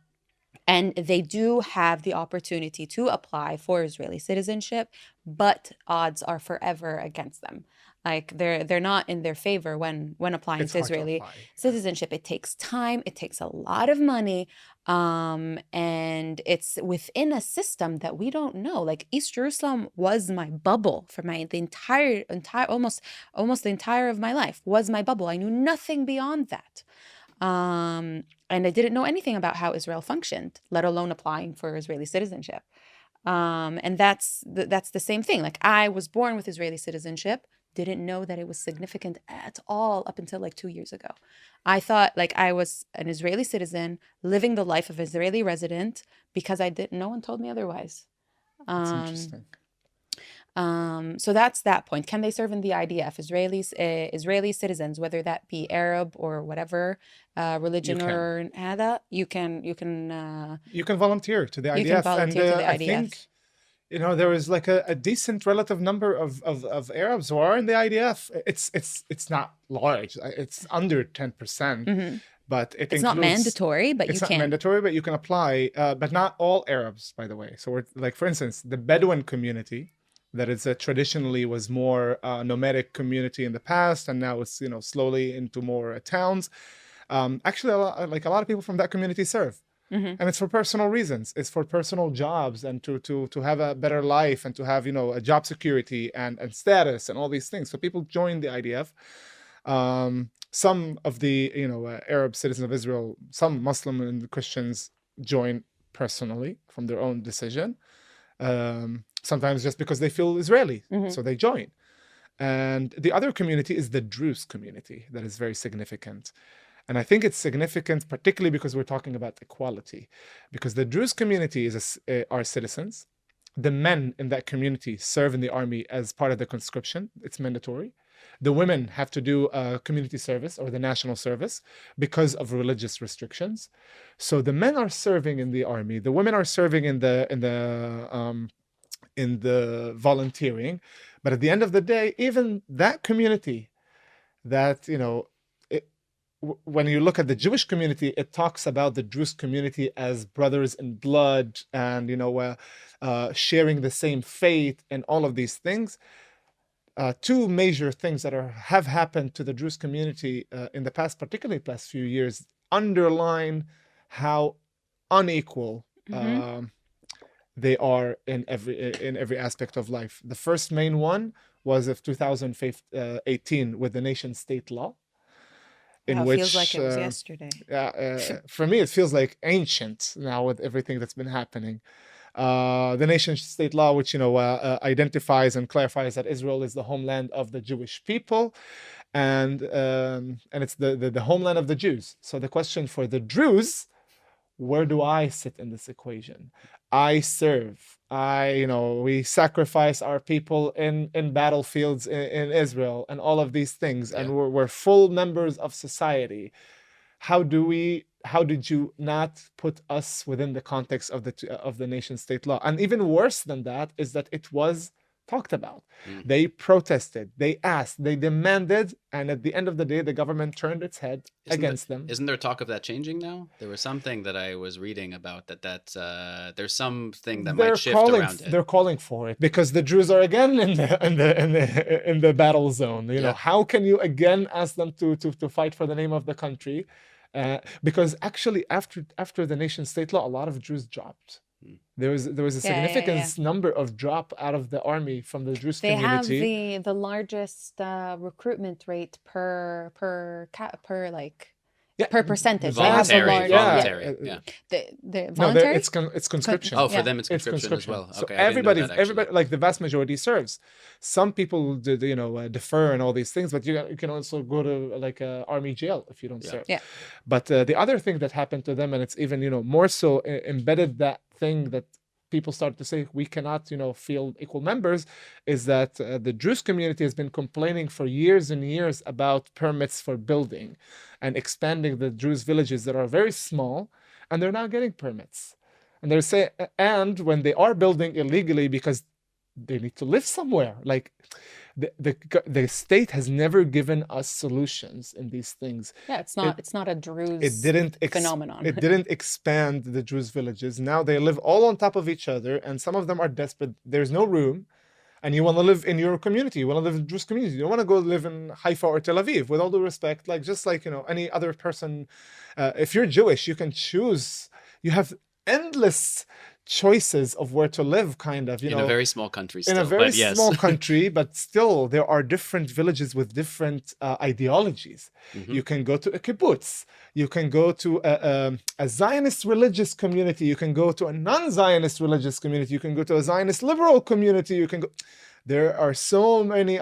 they do have the opportunity to apply for Israeli citizenship, but odds are forever against them. Like they're not in their favor when applying to Israeli citizenship. It takes time, it takes a lot of money, and it's within a system that we don't know. Like East Jerusalem was my bubble for the entire almost the entire of my life was my bubble. I knew nothing beyond that. And I didn't know anything about how Israel functioned, let alone applying for Israeli citizenship. And that's the same thing. Like I was born with Israeli citizenship, didn't know that it was significant at all up until like 2 years ago. I thought like I was an Israeli citizen living the life of Israeli resident because no one told me otherwise. That's interesting. So that's that point. Can they serve in the IDF? Israeli citizens, whether that be Arab or whatever religion or Hada, you can volunteer to the IDF. You can volunteer to the IDF. I think there is like a decent relative number of Arabs who are in the IDF. It's not large. It's under 10%. Mm-hmm. But it's not mandatory, but it's not mandatory, but you can apply. But not all Arabs, by the way. So we're like, for instance, the Bedouin community. That it's traditionally was more nomadic community in the past, and now it's slowly into more towns. Actually, a lot of people from that community serve, and it's for personal reasons. It's for personal jobs and to have a better life and to have a job security and status and all these things. So people join the IDF. Some of the Arab citizens of Israel, some Muslim and Christians join personally from their own decision. Sometimes just because they feel Israeli, so they join. And the other community is the Druze community that is very significant. And I think it's significant particularly because we're talking about equality. Because the Druze community are citizens. The men in that community serve in the army as part of the conscription. It's mandatory. The women have to do community service or the national service because of religious restrictions. So the men are serving in the army. The women are serving in the volunteering. But at the end of the day, even that community that, when you look at the Jewish community, it talks about the Druze community as brothers in blood and, sharing the same faith and all of these things. Two major things that have happened to the Druze community in the past, particularly the past few years, underline how unequal they are in every aspect of life. The first main one was of 2018 with the nation state law, in Wow, it feels which like it was yesterday. for me it feels like ancient now with everything that's been happening. The nation state law, which identifies and clarifies that Israel is the homeland of the Jewish people, and it's the homeland of the Jews. So the question for the Druze, where do I sit in this equation? I serve. We sacrifice our people in battlefields in Israel and all of these things, Yeah. and we're full members of society. How did you not put us within the context of the nation state law? And even worse than that is that it was talked about. They protested, they asked, they demanded, and at the end of the day, the government turned its head against them. Isn't there talk of that changing now? There was something that I was reading about that there's something that might shift around it. They're calling for it because the Jews are again in the battle zone. How can you again ask them to fight for the name of the country? Because actually, after the nation state law, a lot of Jews dropped. There was a significant number of drop out of the army from the Jewish community. They have the largest recruitment rate per percentage. Voluntary. The voluntary. It's conscription. Oh, for them it's conscription as well. So okay, everybody, like the vast majority serves. Some people defer and all these things, but you can also go to like a army jail if you don't serve. Yeah. But the other thing that happened to them, and it's even more so embedded that thing that people start to say we cannot feel equal members, is that the Jewish community has been complaining for years and years about permits for building and expanding the Jewish villages that are very small, and they're not getting permits. And they're saying, and when they are building illegally because they need to live somewhere, like the state has never given us solutions in these things. Yeah, it's not a Druze phenomenon. It didn't expand the Jewish villages. Now they live all on top of each other, and some of them are desperate. There's no room, and you want to live in your community. You want to live in Jewish community. You don't want to go live in Haifa or Tel Aviv. With all due respect, just like any other person, if you're Jewish, you can choose. You have endless choices of where to live, kind of, in a very small country still, in a very small country, but still there are different villages with different ideologies. You can go to a kibbutz, you can go to a Zionist religious community, you can go to a non-Zionist religious community, you can go to a Zionist liberal community, you can go. There are so many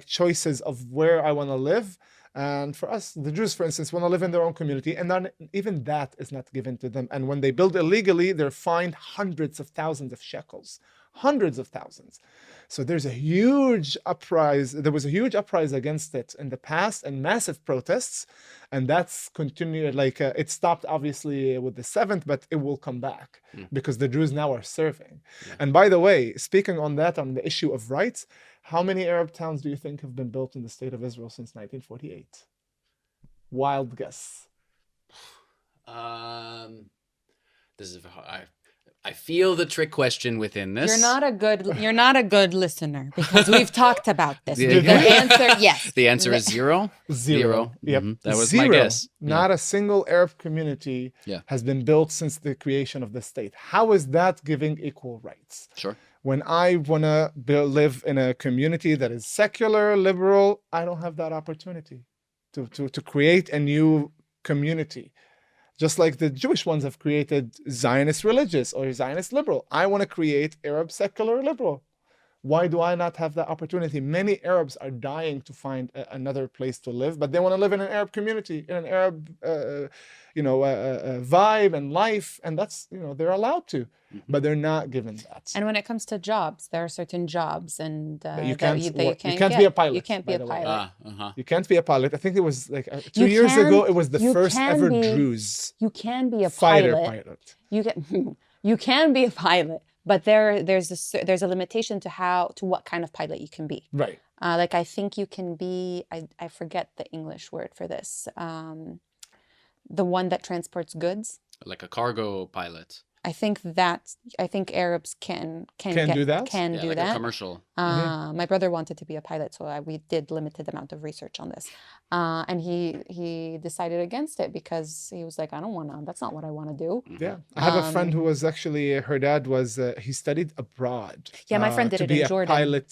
choices of where I want to live. And for us, the Jews, for instance, want to live in their own community, and then even that is not given to them. And when they build illegally, they're fined hundreds of thousands of shekels, hundreds of thousands. So there's a huge uprising. There was a huge uprising against it in the past, and massive protests, and that's continued. It stopped obviously with the 7th, but it will come back because the Jews now are serving. And by the way, speaking on the issue of rights, how many Arab towns do you think have been built in the state of Israel since 1948? Wild guess. This is I feel the trick question within this. You're not a good listener because we've talked about this. Yeah. The answer, yes. The answer is zero. Zero. Yep. That was Zero. my guess. Not a single Arab community has been built since the creation of the state. How is that giving equal rights? Sure. When I want to live in a community that is secular, liberal, I don't have that opportunity to create a new community. Just like the Jewish ones have created Zionist religious or Zionist liberal. I want to create Arab secular liberal. Why do I not have that opportunity? Many Arabs are dying to find another place to live, but they want to live in an Arab community, in an Arab, vibe and life, and that's, they're allowed to, but they're not given that. And when it comes to jobs, there are certain jobs, and you can't be a pilot. You can't be a pilot. You can't be a pilot. I think it was like 2 years ago. It was the first ever Druze. You can be a fighter pilot. You can be a pilot. But there's a limitation to what kind of pilot you can be. Right. I think you can be, I forget the English word for this, the one that transports goods. Like a cargo pilot. I think Arabs can Can do that? can Yeah, do like a that. commercial. My brother wanted to be a pilot, so we did limited amount of research on this. And he decided against it because he was like, I don't want to. That's not what I want to do. Yeah, I have a friend Um, who was actually, her dad was, he studied abroad Yeah, my friend did to it be in a Jordan. pilot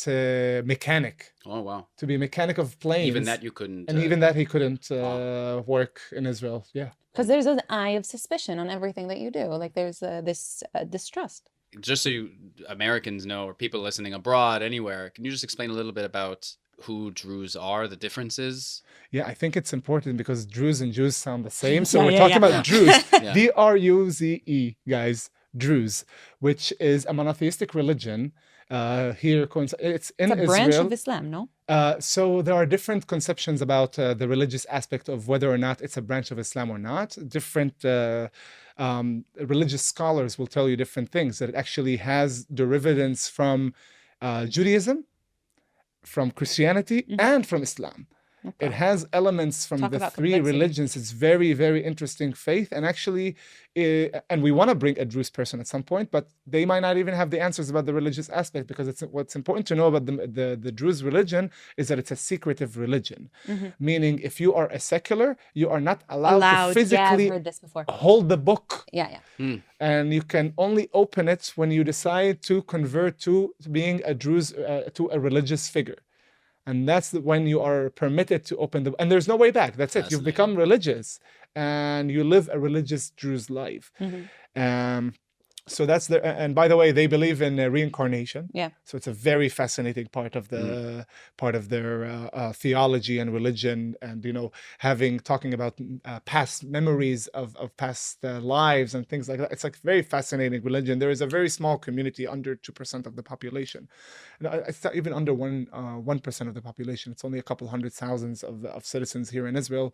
mechanic, Oh wow. to be a mechanic of planes. Even that you couldn't. And even that he couldn't Wow. work in Israel. Yeah. Because there's an eye of suspicion on everything that you do. Like there's this distrust. Just so Americans know, or people listening abroad, anywhere, can you just explain a little bit about who Druze are, the differences? Yeah, I think it's important because Druze and Jews sound the same. So Yeah, we're yeah, talking yeah. about Druze, Yeah. Druze, guys, Druze, which is a monotheistic religion. Here, it's in It's a branch Israel. of Islam, no? So there are different conceptions about the religious aspect of whether or not it's a branch of Islam or not. Different religious scholars will tell you different things. That it actually has derivatives from Judaism, from Christianity, and from Islam. Okay. It has elements from Talk the about three complexity. religions. It's very, very interesting faith. And actually, and we want to bring a Druze person at some point, but they might not even have the answers about the religious aspect, because it's what's important to know about the Druze religion is that it's a secretive religion. Meaning, if you are a secular, you are not allowed to Yeah, I've physically heard this before. hold the book. Yeah, yeah. And you can only open it when you decide to convert to being a Druze, to a religious figure. And that's when you are permitted to open the, and there's no way back. That's it. You've become religious and you live a religious Druze life. So that's the, and by the way, they believe in reincarnation. Yeah. So it's a very fascinating part of the part of their theology and religion, and talking about past memories of past lives and things like that. It's like very fascinating religion. There is a very small community, under 2% of the population. It's not even under 1% of the population. It's only a couple hundred thousands of citizens here in Israel.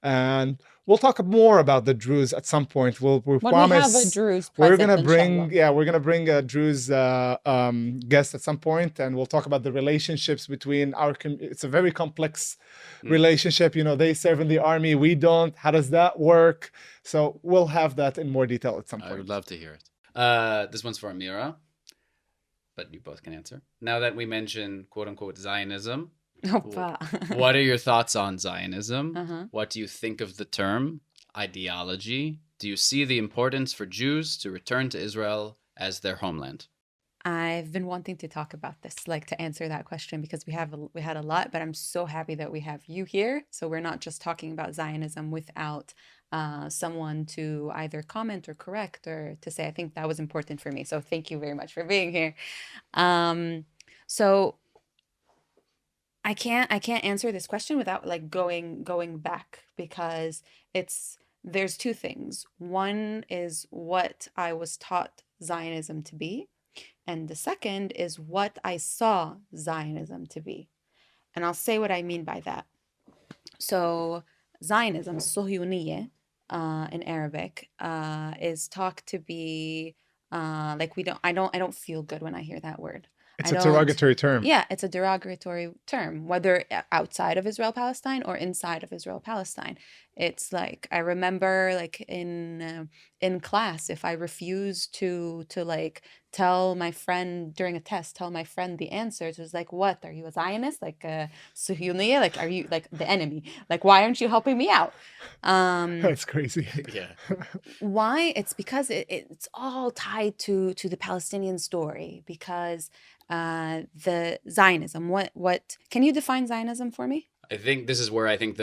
And we'll talk more about the Druze at some point. We When promise we have a Druze we're present, gonna bring inshallah. we're gonna bring a Druze guest at some point, and we'll talk about the relationships between our it's a very complex relationship. They serve in the army, we don't. How does that work? So we'll have that in more detail at some point. I would love to hear it. This one's for Amira, but you both can answer. Now that we mentioned quote unquote Zionism, what are your thoughts on Zionism? What do you think of the term ideology? Do you see the importance for Jews to return to Israel as their homeland? I've been wanting to talk about this, like to answer that question, because we had a lot, but I'm so happy that we have you here. So we're not just talking about Zionism without someone to either comment or correct or to say. I think that was important for me. So thank you very much for being here. So I can't answer this question without like going back, because there's two things. One is what I was taught Zionism to be, and the second is what I saw Zionism to be. And I'll say what I mean by that. So Zionism, Sohyuniye, in Arabic, is talked to be like I don't feel good when I hear that word. It's a derogatory term. Yeah, it's a derogatory term, whether outside of Israel-Palestine or inside of Israel-Palestine. It's like, I remember like in class, if I refuse to like tell my friend during a test, tell my friend the answers, it was like, what, are you a Zionist? Like Suhuniya? Like, are you like the enemy? Like, why aren't you helping me out? That's crazy. Yeah. Why? It's because it's all tied to the Palestinian story, because the Zionism, what can you define Zionism for me? I think this is where I think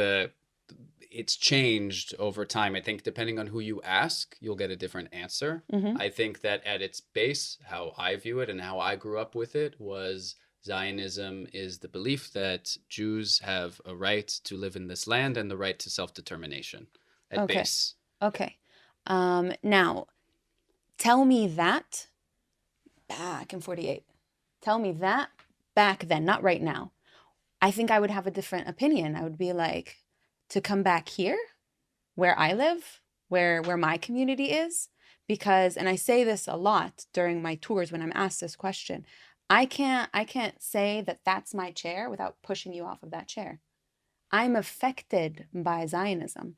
it's changed over time. I think depending on who you ask, you'll get a different answer. I think that at its base, how I view it and how I grew up with it was Zionism is the belief that Jews have a right to live in this land and the right to self-determination at base. Okay. Now, tell me that back in 48. Tell me that back then, not right now. I think I would have a different opinion. I would be like, to come back here, where I live, where my community is, because, and I say this a lot during my tours when I'm asked this question, I can't say that that's my chair without pushing you off of that chair. I'm affected by Zionism.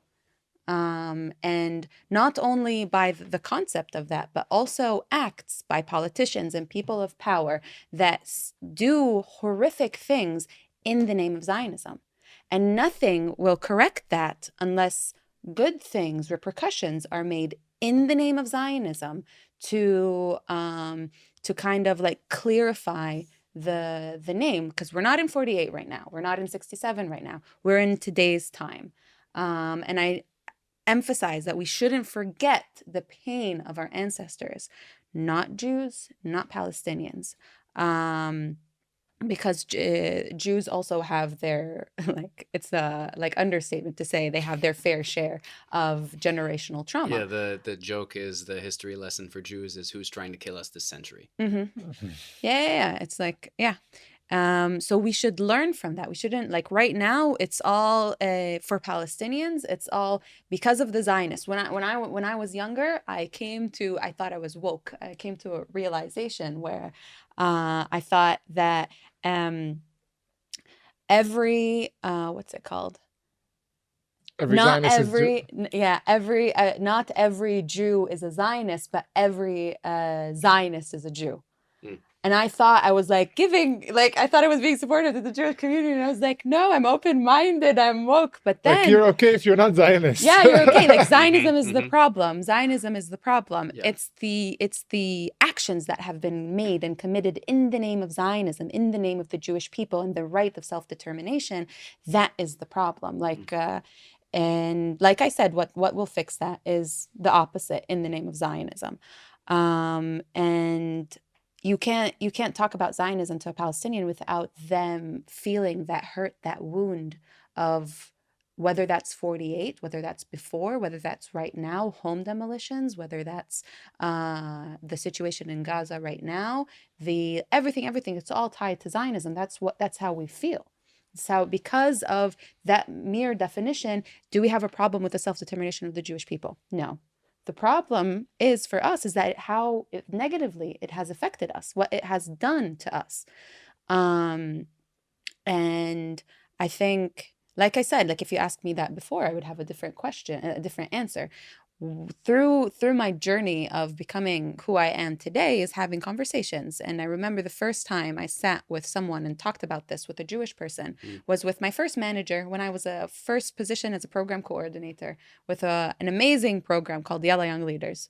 And not only by the concept of that, but also acts by politicians and people of power that do horrific things in the name of Zionism. And nothing will correct that unless good things, repercussions are made in the name of Zionism to kind of like clarify the name, because we're not in 48 right now, we're not in 67 right now, we're in today's time. And I emphasize that we shouldn't forget the pain of our ancestors, not Jews, not Palestinians. Because Jews also have their, like, it's a like understatement to say they have their fair share of generational trauma. Yeah, the joke is the history lesson for Jews is who's trying to kill us this century. Yeah. It's like, yeah. So we should learn from that. We shouldn't, like, right now it's all for Palestinians. It's all because of the Zionists. When I was younger, I thought I was woke. I came to a realization where I thought that every what's it called? Every Not Zionist is every not every Jew is a Zionist, but every Zionist is a Jew. And I thought I was like I thought I was being supportive to the Jewish community. And I was like, no, I'm open-minded, I'm woke. But then, like, you're okay if you're not Zionist. yeah, you're okay. Like, Zionism is the problem. Zionism is the problem. Yeah. It's the actions that have been made and committed in the name of Zionism, in the name of the Jewish people and the right of self-determination. That is the problem. Like, and like I said, what will fix that is the opposite, in the name of Zionism. And you can't talk about Zionism to a Palestinian without them feeling that hurt, that wound of, whether that's 48, whether that's before, whether that's right now, home demolitions, whether that's the situation in Gaza right now, everything, it's all tied to Zionism. That's how we feel. So because of that mere definition, do we have a problem with the self-determination of the Jewish people? No. The problem is for us is that how negatively it has affected us, what it has done to us. And I think, like I said, like, if you asked me that before, I would have a different question, a different answer. Through my journey of becoming who I am today is having conversations. And I remember the first time I sat with someone and talked about this with a Jewish person was with my first manager when I was a first position as a program coordinator with an amazing program called Yalla Young Leaders.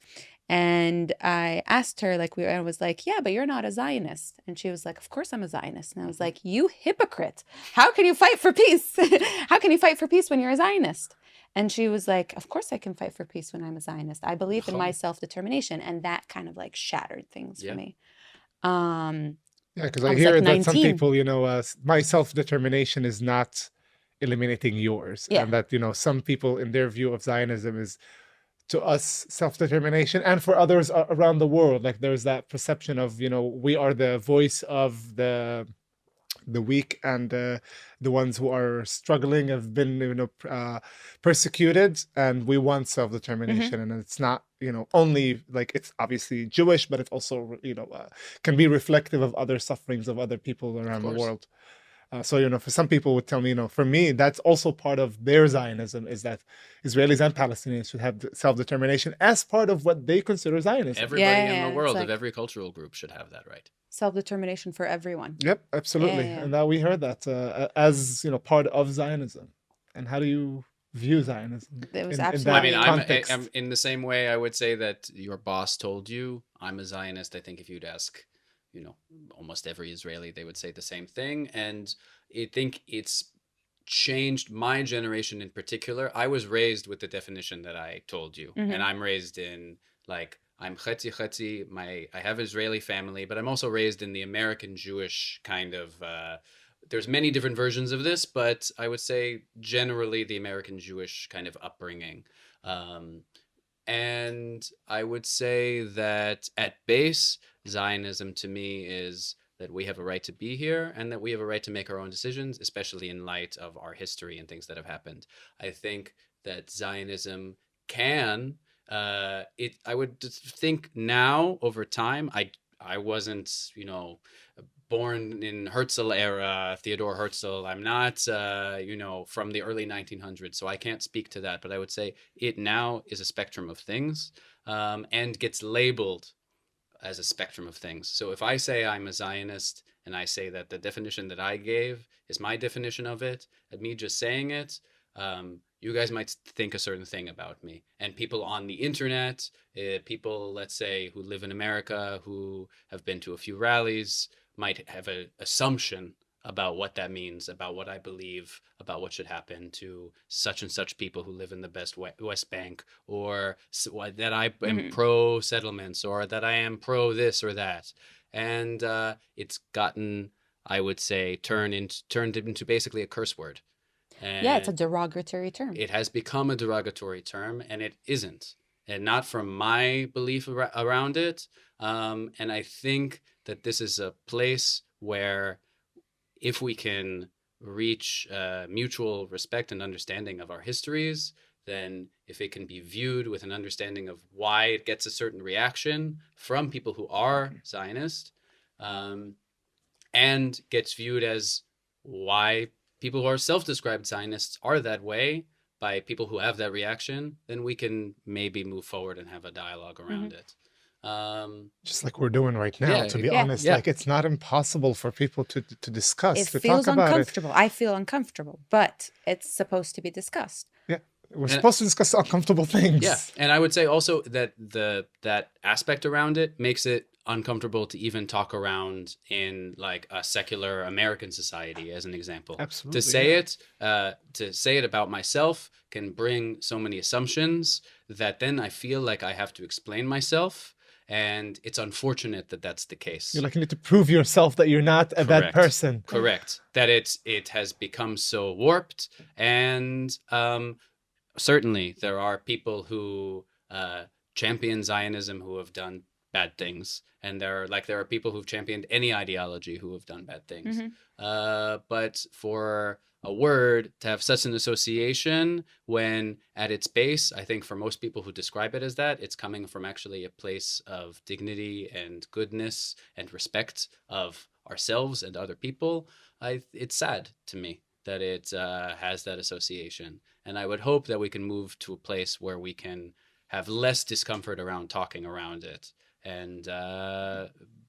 And I asked her, like, I was like, yeah, but you're not a Zionist. And she was like, of course I'm a Zionist. And I was like, you hypocrite. How can you fight for peace? How can you fight for peace when you're a Zionist? And she was like, of course I can fight for peace when I'm a Zionist. I believe in my self-determination. And that kind of like shattered things for me. Yeah, because I was hear like that some 19. people, my self-determination is not eliminating yours. Yeah. And that, some people in their view of Zionism is, to us, self-determination. And for others around the world, like, there's that perception of, we are the voice of the weak and the ones who are struggling, have been persecuted, and we want self-determination. And it's not only like, it's obviously Jewish, but it's also can be reflective of other sufferings of other people around the world. So for some people would tell me, for me, that's also part of their Zionism, is that Israelis and Palestinians should have self-determination as part of what they consider Zionism. Everybody in the world of every cultural group should have that right. Self-determination for everyone. Yep, absolutely. And now we heard that as part of Zionism. And how do you view Zionism? It was absolutely. I'm in the same way. I would say that your boss told you I'm a Zionist. I think if you'd ask, almost every Israeli, they would say the same thing. And I think it's changed my generation in particular. I was raised with the definition that I told you, and I'm raised in, like, I'm chetzi chetzi. I have Israeli family, but I'm also raised in the American Jewish kind of. There's many different versions of this, but I would say generally the American Jewish kind of upbringing. And I would say that at base, Zionism to me is that we have a right to be here and that we have a right to make our own decisions, especially in light of our history and things that have happened. I think that Zionism can, I would think now over time, I wasn't, born in Herzl era, Theodore Herzl. I'm not, from the early 1900s, so I can't speak to that. But I would say it now is a spectrum of things, and gets labeled as a spectrum of things. So if I say I'm a Zionist and I say that the definition that I gave is my definition of it, and me just saying it, you guys might think a certain thing about me. And people on the internet, people, let's say, who live in America, who have been to a few rallies, might have an assumption about what that means, about what I believe, about what should happen to such and such people who live in the West Bank, or that I am pro settlements, or that I am pro this or that. And it's gotten, I would say, turned into basically a curse word. And Yeah, it's a derogatory term. it has become a derogatory term, and it isn't. And not from my belief around it. And I think that this is a place where, if we can reach mutual respect and understanding of our histories, then if it can be viewed with an understanding of why it gets a certain reaction from people who are Zionist, and gets viewed as why people who are self-described Zionists are that way by people who have that reaction, then we can maybe move forward and have a dialogue around it. Just like we're doing right now, Yeah, to be yeah. honest. Yeah. Like, it's not impossible for people to discuss, It to feels talk about it. uncomfortable. I feel uncomfortable, but it's supposed to be discussed. Yeah, we're supposed to discuss uncomfortable things. Yeah, and I would say also that that aspect around it makes it uncomfortable to even talk around in like a secular American society, as an example. Absolutely, To say it about myself can bring so many assumptions that then I feel like I have to explain myself. And it's unfortunate that that's the case. You're like, you need to prove yourself that you're not a bad Correct. person. Correct. That it has become so warped. And certainly there are people who champion Zionism who have done bad things. And there are people who've championed any ideology who have done bad things. But for a word to have such an association, when at its base, I think for most people who describe it as that, it's coming from actually a place of dignity and goodness and respect of ourselves and other people. It's sad to me that it has that association. And I would hope that we can move to a place where we can have less discomfort around talking around it, and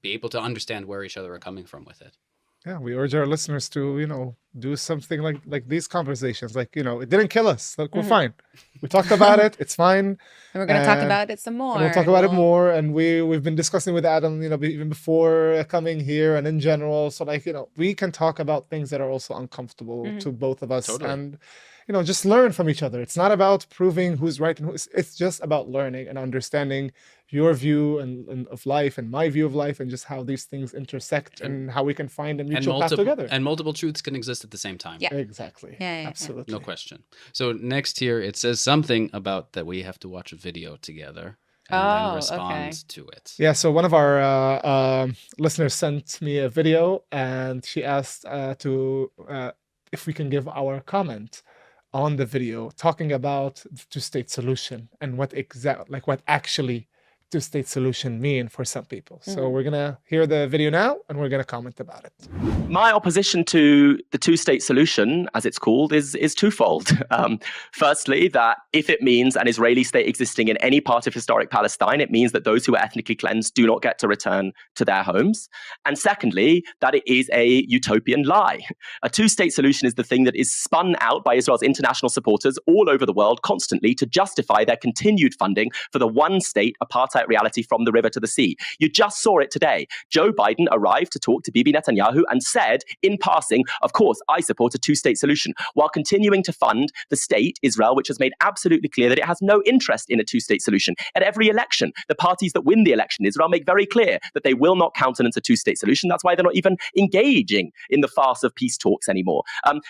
be able to understand where each other are coming from with it. Yeah, we urge our listeners to, do something like these conversations. Like, it didn't kill us. Like, we're fine. We talked about it. It's fine. And we're going to talk about it some more. And we'll talk about it more. And we've been discussing with Adam, even before coming here and in general. So like, we can talk about things that are also uncomfortable to both of us. Totally. And, just learn from each other. It's not about proving who's right and it's just about learning and understanding your view and of life and my view of life, and just how these things intersect and how we can find a mutual path together. And multiple truths can exist at the same time. Yeah. Exactly. Yeah. Absolutely. No question. So next here, it says something about that we have to watch a video together and then respond to it. Yeah, so one of our listeners sent me a video, and she asked if we can give our comment on the video, talking about the two-state solution and what actually two-state solution mean for some people. So we're gonna hear the video now, and we're gonna comment about it. My opposition to the two-state solution, as it's called, is twofold. Firstly, that if it means an Israeli state existing in any part of historic Palestine, it means that those who are ethnically cleansed do not get to return to their homes. And secondly, that it is a utopian lie. A two-state solution is the thing that is spun out by Israel's international supporters all over the world constantly to justify their continued funding for the one-state apartheid reality from the river to the sea. You just saw it today. Joe Biden arrived to talk to Bibi Netanyahu and said, in passing, of course, I support a two-state solution, while continuing to fund the state, Israel, which has made absolutely clear that it has no interest in a two-state solution. At every election, the parties that win the election in Israel make very clear that they will not countenance a two-state solution. That's why they're not even engaging in the farce of peace talks anymore.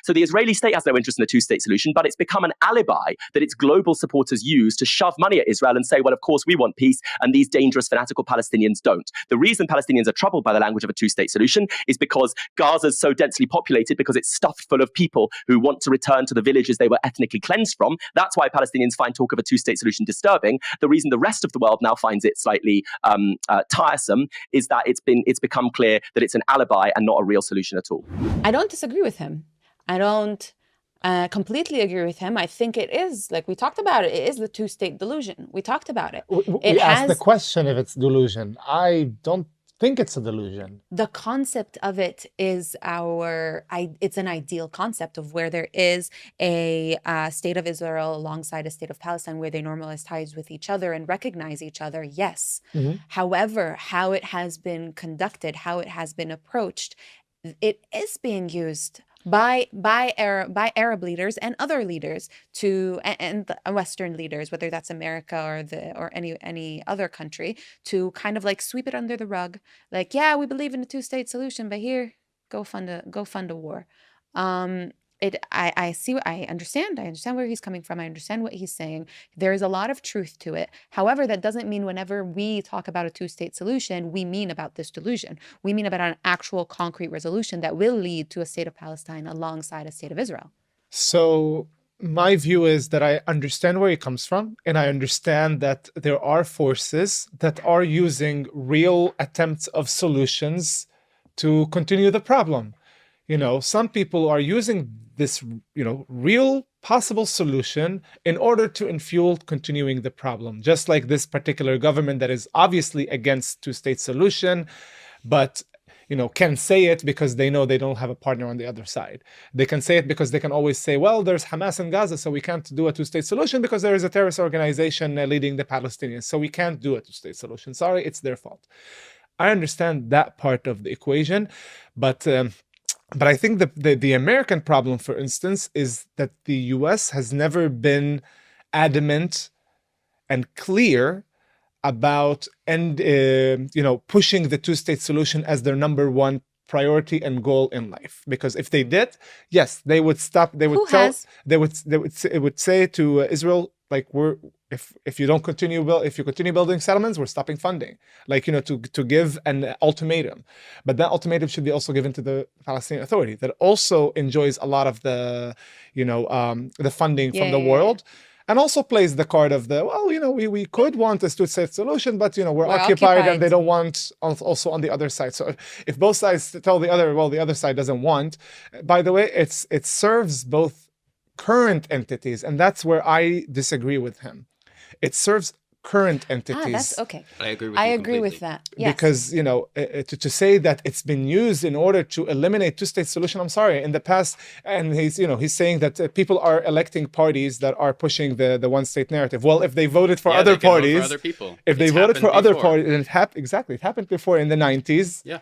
So the Israeli state has no interest in a two-state solution, but it's become an alibi that its global supporters use to shove money at Israel and say, well, of course, we want peace. and these dangerous fanatical Palestinians don't. The reason Palestinians are troubled by the language of a two-state solution is because Gaza is so densely populated, because it's stuffed full of people who want to return to the villages they were ethnically cleansed from. That's why Palestinians find talk of a two-state solution disturbing. The reason the rest of the world now finds it slightly tiresome is that it's become clear that it's an alibi and not a real solution at all. I don't disagree with him. I don't completely agree with him. I think it is, like we talked about it is the two-state delusion. We talked about it. We asked the question if it's delusion. I don't think it's a delusion. The concept of it is it's an ideal concept of where there is a state of Israel alongside a state of Palestine where they normalize ties with each other and recognize each other, yes. However, how it has been conducted, how it has been approached, it is being used by Arab leaders and other leaders and Western leaders, whether that's America or any other country, to kind of like sweep it under the rug. Like, yeah, we believe in a two-state solution, but here, go fund a war. I understand where he's coming from. I understand what he's saying. There is a lot of truth to it. However, that doesn't mean whenever we talk about a two-state solution, we mean about this delusion. We mean about an actual concrete resolution that will lead to a state of Palestine alongside a state of Israel. So my view is that I understand where he comes from, and I understand that there are forces that are using real attempts of solutions to continue the problem. Some people are using this, real possible solution in order to fuel continuing the problem. Just like this particular government that is obviously against two-state solution, but can say it because they know they don't have a partner on the other side. They can say it because they can always say, well, there's Hamas in Gaza, so we can't do a two-state solution because there is a terrorist organization leading the Palestinians, so we can't do a two-state solution. Sorry, it's their fault. I understand that part of the equation, but I think the American problem, for instance, is that the US has never been adamant and clear about pushing the two-state solution as their number one priority and goal in life. Because if they did, yes, they would stop. They would It would say to Israel, like, if you continue building settlements, we're stopping funding. Like, to give an ultimatum. But that ultimatum should be also given to the Palestinian Authority that also enjoys a lot of the funding from the world. And also plays the card of we could want a two-state solution, but we're occupied and they don't want also on the other side. So if both sides tell the other, well, the other side doesn't want, by the way, it serves both current entities, and that's where I disagree with him. It serves current entities. That's okay. I agree with that. Yes. Because to say that it's been used in order to eliminate two-state solution, I'm sorry, in the past, and he's saying that people are electing parties that are pushing the one-state narrative. Well, if they voted for other parties, for other people. If they voted for other parties, and it happened before in the 90s. Yeah.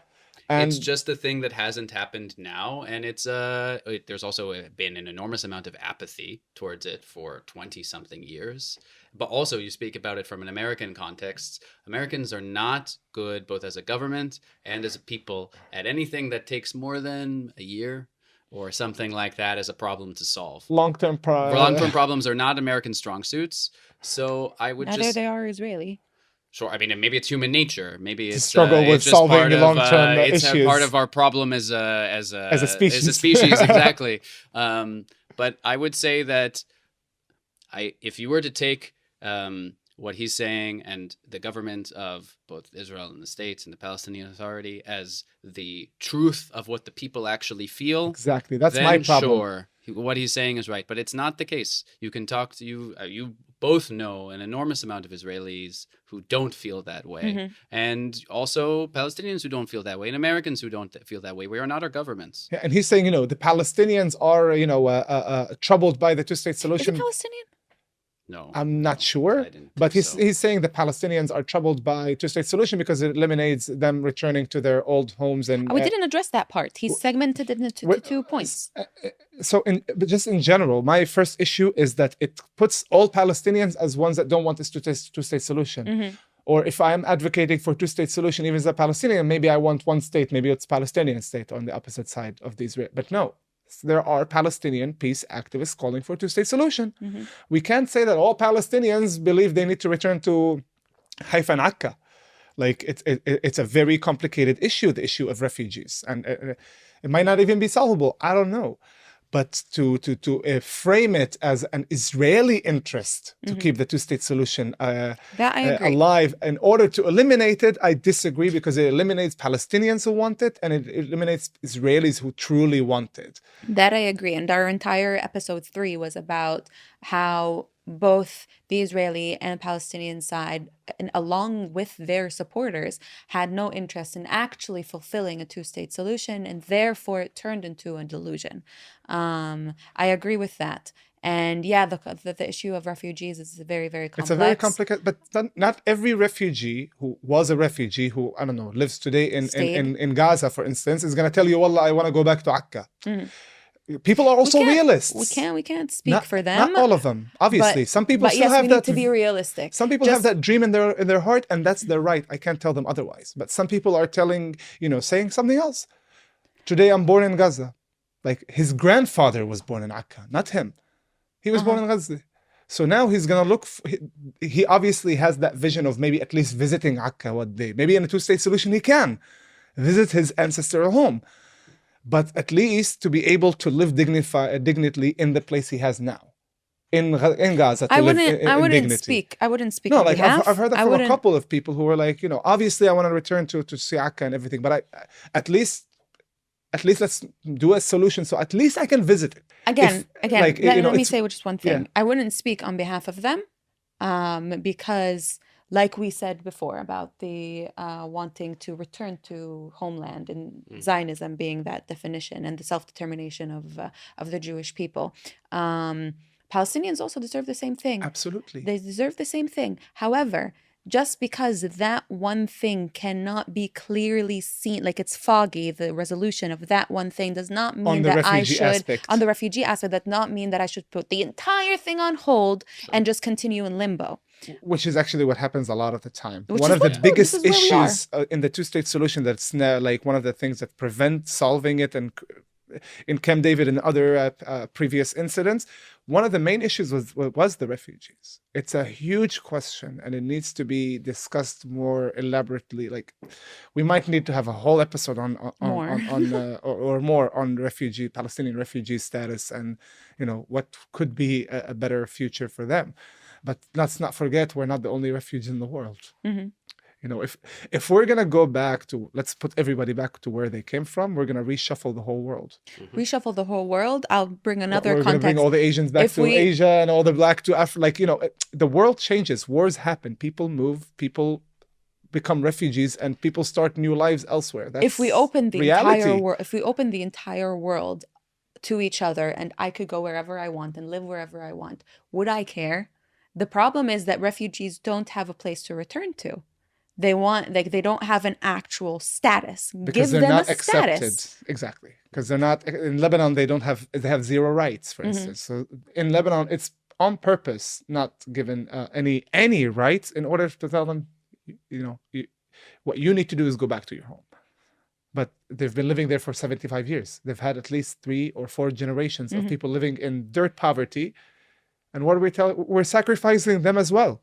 And it's just a thing that hasn't happened now, and there's also been an enormous amount of apathy towards it for 20-something years. But also, you speak about it from an American context. Americans are not good, both as a government and as a people, at anything that takes more than a year or something like that as a problem to solve. Long-term problems are not American strong suits. So I would Neither they are Israeli. Sure. I mean, maybe it's human nature. Maybe it's struggle with solving the long-term issues. It's part of our problem as a species. Exactly. But I would say that if you were to take what he's saying and the government of both Israel and the states and the Palestinian Authority as the truth of what the people actually feel, exactly, that's my problem. Sure, what he's saying is right, but it's not the case. You can talk to you both know an enormous amount of Israelis who don't feel that way, and also Palestinians who don't feel that way, and Americans who don't feel that way. We are not our governments. Yeah, and he's saying, the Palestinians are, troubled by the two-state solution. Is it Palestinian? No, I'm not sure, but he's saying the Palestinians are troubled by two-state solution because it eliminates them returning to their old homes. And we didn't address that part. He segmented it into 2 points. But just in general, my first issue is that it puts all Palestinians as ones that don't want this two-state solution. Or if I'm advocating for two-state solution, even as a Palestinian, maybe I want one state, maybe it's Palestinian state on the opposite side of the Israel. But no. There are Palestinian peace activists calling for a two-state solution. We can't say that all Palestinians believe they need to return to Haifa and Akka. Like it's a very complicated issue, the issue of refugees, and it might not even be solvable. I don't know, but to frame it as an Israeli interest to keep the two-state solution That I agree. alive in order to eliminate it, I disagree, because it eliminates Palestinians who want it, and it eliminates Israelis who truly want it. That I agree. And our entire episode 3 was about how both the Israeli and Palestinian side, and along with their supporters, had no interest in actually fulfilling a two-state solution, and therefore it turned into a delusion. I agree with that. And yeah, the issue of refugees is very, very complex. It's a very complicated, but not every refugee who was a refugee who, I don't know, lives today in Gaza, for instance, is going to tell you, Wallah, I want to go back to Akka. People are also realists. We can't speak for them. Not all of them, obviously. Some people but still yes, have we that. need to be realistic. Some people have that dream in their heart, and that's their right. I can't tell them otherwise. But some people are saying something else. Today, I'm born in Gaza. Like, his grandfather was born in Akka, not him. He was born in Gaza. So now he's going to look, he obviously has that vision of maybe at least visiting Akka one day. Maybe in a two-state solution, he can visit his ancestral home. But at least to be able to live dignitely in the place he has now. In Gaza, to live in dignity. I wouldn't speak No, on like behalf. I've heard that from a couple of people who were like, obviously I want to return to see Akka and everything, but at least let's do a solution so at least I can visit it. Again, like, let me say just one thing. Yeah. I wouldn't speak on behalf of them, because like we said before about the wanting to return to homeland and Zionism being that definition and the self-determination of the Jewish people. Palestinians also deserve the same thing. Absolutely. They deserve the same thing. However, just because that one thing cannot be clearly seen, like it's foggy, the resolution of that one thing does not mean that I should, on the refugee aspect, does not mean that I should put the entire thing on hold and just continue in limbo. Which is actually what happens a lot of the time. Which one is of the biggest this is where we issues in the two-state solution, that's now like one of the things that prevent solving it, and in Camp David and other previous incidents, one of the main issues was the refugees. It's a huge question, and it needs to be discussed more elaborately. Like, we might need to have a whole episode on more on Palestinian refugee status, and what could be a better future for them. But let's not forget, we're not the only refugees in the world. If we're going to go back to, let's put everybody back to where they came from, we're going to reshuffle the whole world. Reshuffle the whole world? I'll bring another context. We're going to bring all the Asians back to Asia, and all the black to Africa. Like, the world changes. Wars happen. People move. People become refugees, and people start new lives elsewhere. That's if we open the entire world to each other, and I could go wherever I want and live wherever I want, would I care? The problem is that refugees don't have a place to return to. They don't have an actual status. Because Give them not a accepted. status. Exactly. Because they're not in Lebanon. They have zero rights, for instance. So in Lebanon, it's on purpose not given any rights, in order to tell them, what you need to do is go back to your home. But they've been living there for 75 years. They've had at least 3 or 4 generations of people living in dirt poverty. And what are we telling? We're sacrificing them as well.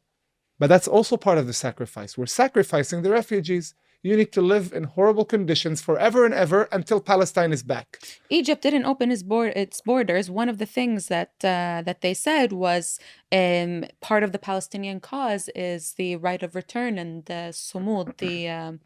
But that's also part of the sacrifice. We're sacrificing the refugees. You need to live in horrible conditions forever and ever until Palestine is back. Egypt didn't open its borders. One of the things that they said was part of the Palestinian cause is the right of return and the sumud, the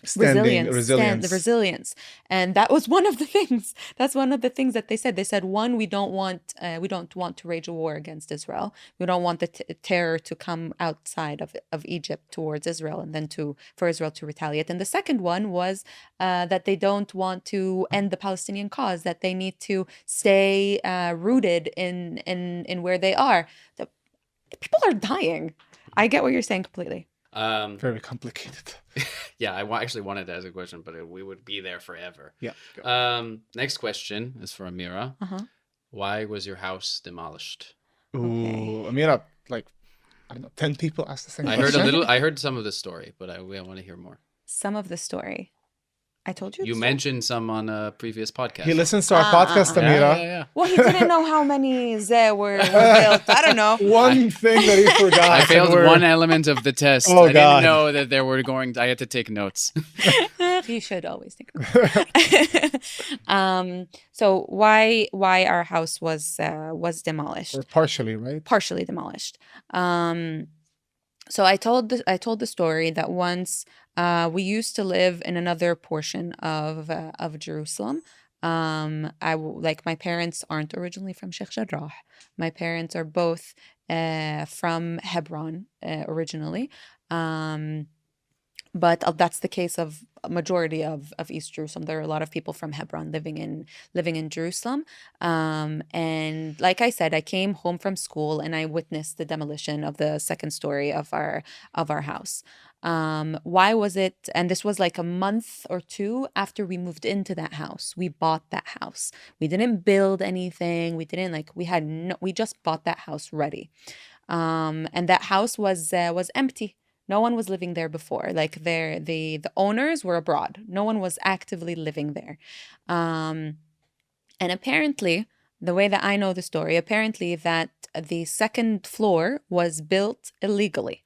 resilience. And that was one of the things. That's one of the things that they said. They said, one, we don't want to wage a war against Israel. We don't want the terror to come outside of Egypt towards Israel, and then for Israel to retaliate. And the second one was that they don't want to end the Palestinian cause, that they need to stay rooted in where they are. The people are dying. I get what you're saying completely. Very complicated. Yeah, I actually wanted to ask a question, but we would be there forever. Yeah. Next question is for Amira. Why was your house demolished? Ooh, Amira, like, I don't know, 10 people asked the same question. I heard some of the story, but I want to hear more. Some of the story. I told you. You the story? mentioned some on a previous podcast. He listens to our podcast, Yeah, Amira. yeah, yeah. Well, he didn't know how many were built. I don't know. One thing that he forgot. I and failed we're- one element of the test. Oh, I didn't God. know that there were going. I had to take notes. You should always think. So why our house was demolished, Or partially, right? partially demolished. So I told the story that once we used to live in another portion of Jerusalem. Like my parents aren't originally from Sheikh Jarrah. My parents are both from Hebron originally. But that's the case of a majority of East Jerusalem. There are a lot of people from Hebron living in Jerusalem. And like I said, I came home from school and I witnessed the demolition of the second story of our house. Why was it? And this was like a month or two after we moved into that house. We bought that house. We didn't build anything. We didn't we just bought that house ready. And that house was empty. No one was living there before. Like the owners were abroad. No one was actively living there. And apparently, the way that I know the story, apparently that the second floor was built illegally.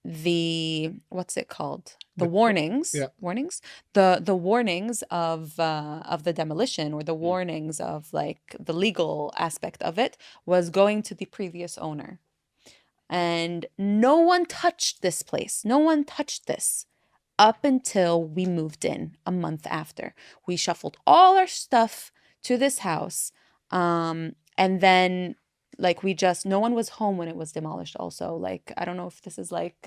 The what's it called? The warnings, yeah. warnings, the warnings of the demolition, or the warnings of like the legal aspect of it, was going to the previous owner. And no one touched this place. No one touched this up until we moved in a month after. We shuffled all our stuff to this house. And then no one was home when it was demolished also. Like, I don't know if this is like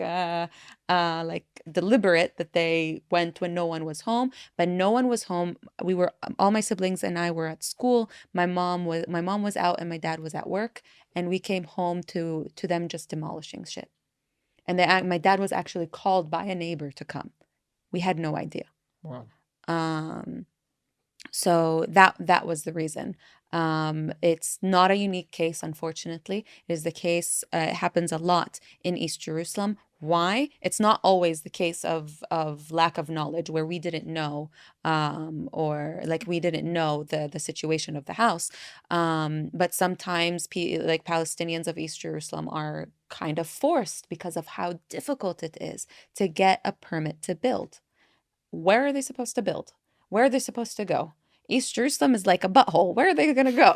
deliberate that they went when no one was home, but no one was home. All my siblings and I were at school. My mom was out and my dad was at work, and we came home to them just demolishing shit. And my dad was actually called by a neighbor to come. We had no idea. Wow. So that was the reason. It's not a unique case, unfortunately. It is the case. It happens a lot in East Jerusalem. Why? It's not always the case of lack of knowledge, where we didn't know, or like we didn't know the situation of the house. But sometimes Palestinians of East Jerusalem are kind of forced because of how difficult it is to get a permit to build. Where are they supposed to build? Where are they supposed to go? East Jerusalem is like a butthole. Where are they going to go?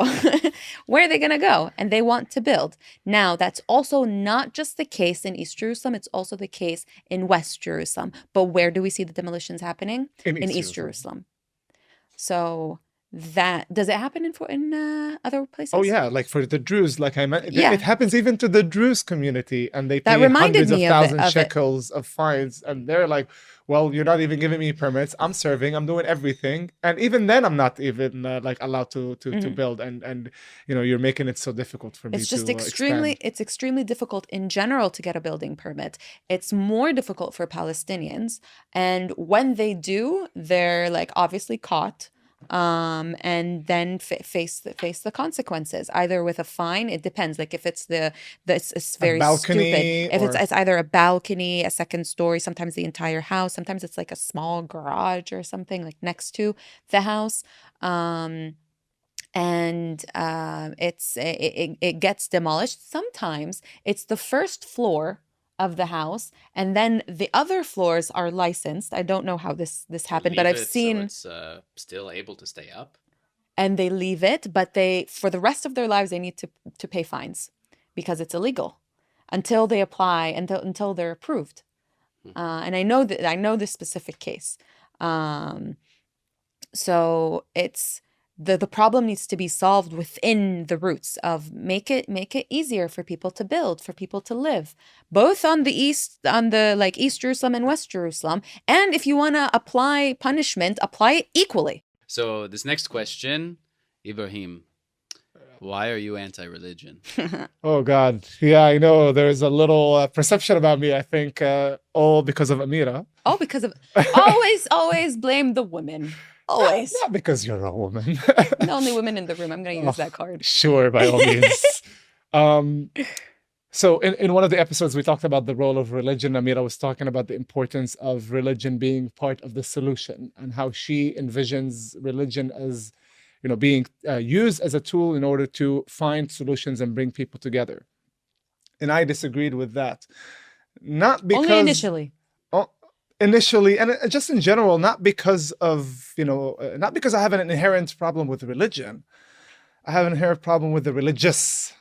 Where are they going to go? And they want to build. Now, that's also not just the case in East Jerusalem. It's also the case in West Jerusalem. But where do we see the demolitions happening? In East Jerusalem. So does it happen in other places? Oh yeah, like for the Druze, like I meant, Yeah. it happens even to the Druze community, and they That pay reminded hundreds of me thousands of it. shekels of fines, and they're like, "Well, you're not even giving me permits. I'm serving. I'm doing everything, and even then, I'm not even allowed to build." And you're making it so difficult for me. It's just to extremely expand. it's extremely difficult in general to get a building permit. It's more difficult for Palestinians, and when they do, they're like obviously caught, and then face the consequences, either with a fine. It depends. Like if it's it's very balcony, stupid. If or... it's either a balcony, a second story, sometimes the entire house, sometimes it's like a small garage or something like next to the house. It gets demolished. Sometimes it's the first floor of the house, and then the other floors are licensed. I don't know how this happened, but I've seen. So it's still able to stay up. And they leave it, but for the rest of their lives, they need to pay fines because it's illegal until they apply, until they're approved. And I know this specific case. So it's. The problem needs to be solved within the roots of make it easier for people to build, for people to live, both on the East Jerusalem and West Jerusalem. And if you want to apply punishment, apply it equally. So this next question, Ibrahim, why are you anti-religion? Oh God, yeah, I know. There's a little perception about me. I think all because of Amira. Oh, because of always blame the women. Always. Not because you're a woman. The only women in the room. I'm going to use that card. Sure, by all means. So in one of the episodes, we talked about the role of religion. Amira was talking about the importance of religion being part of the solution and how she envisions religion as, being used as a tool in order to find solutions and bring people together. And I disagreed with that. Not because... Only initially. Initially, and just in general, not because of, not because I have an inherent problem with religion. I have an inherent problem with the religious.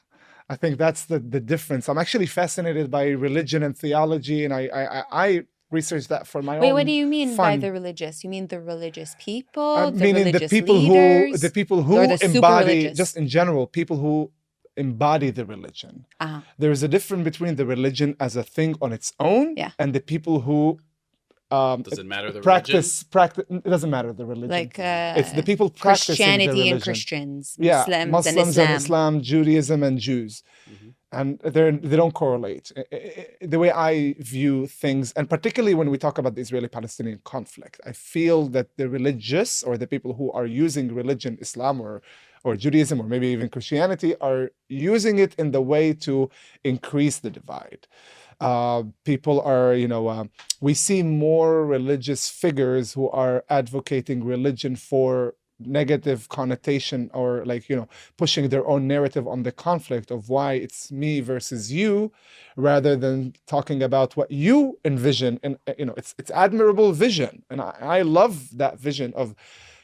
I think that's the difference. I'm actually fascinated by religion and theology, and I researched that for my own. Wait, what do you mean by fun. the religious? You mean the religious people, the Meaning religious the people leaders, who or the super embody, religious? just in general, people who embody the religion. Uh-huh. There is a difference between the religion as a thing on its own, Yeah. and the people who Does it matter the practice. It doesn't matter the religion. Like it's the people practicing the Christianity religion. and Christians, Yeah, Muslims and Islam. Judaism and Jews, and they don't correlate. The way I view things, and particularly when we talk about the Israeli-Palestinian conflict, I feel that the religious, or the people who are using religion, Islam or Judaism, or maybe even Christianity, are using it in the way to increase the divide. People are, we see more religious figures who are advocating religion for negative connotation, or pushing their own narrative on the conflict of why it's me versus you, rather than talking about what you envision. And it's admirable vision, and I love that vision of,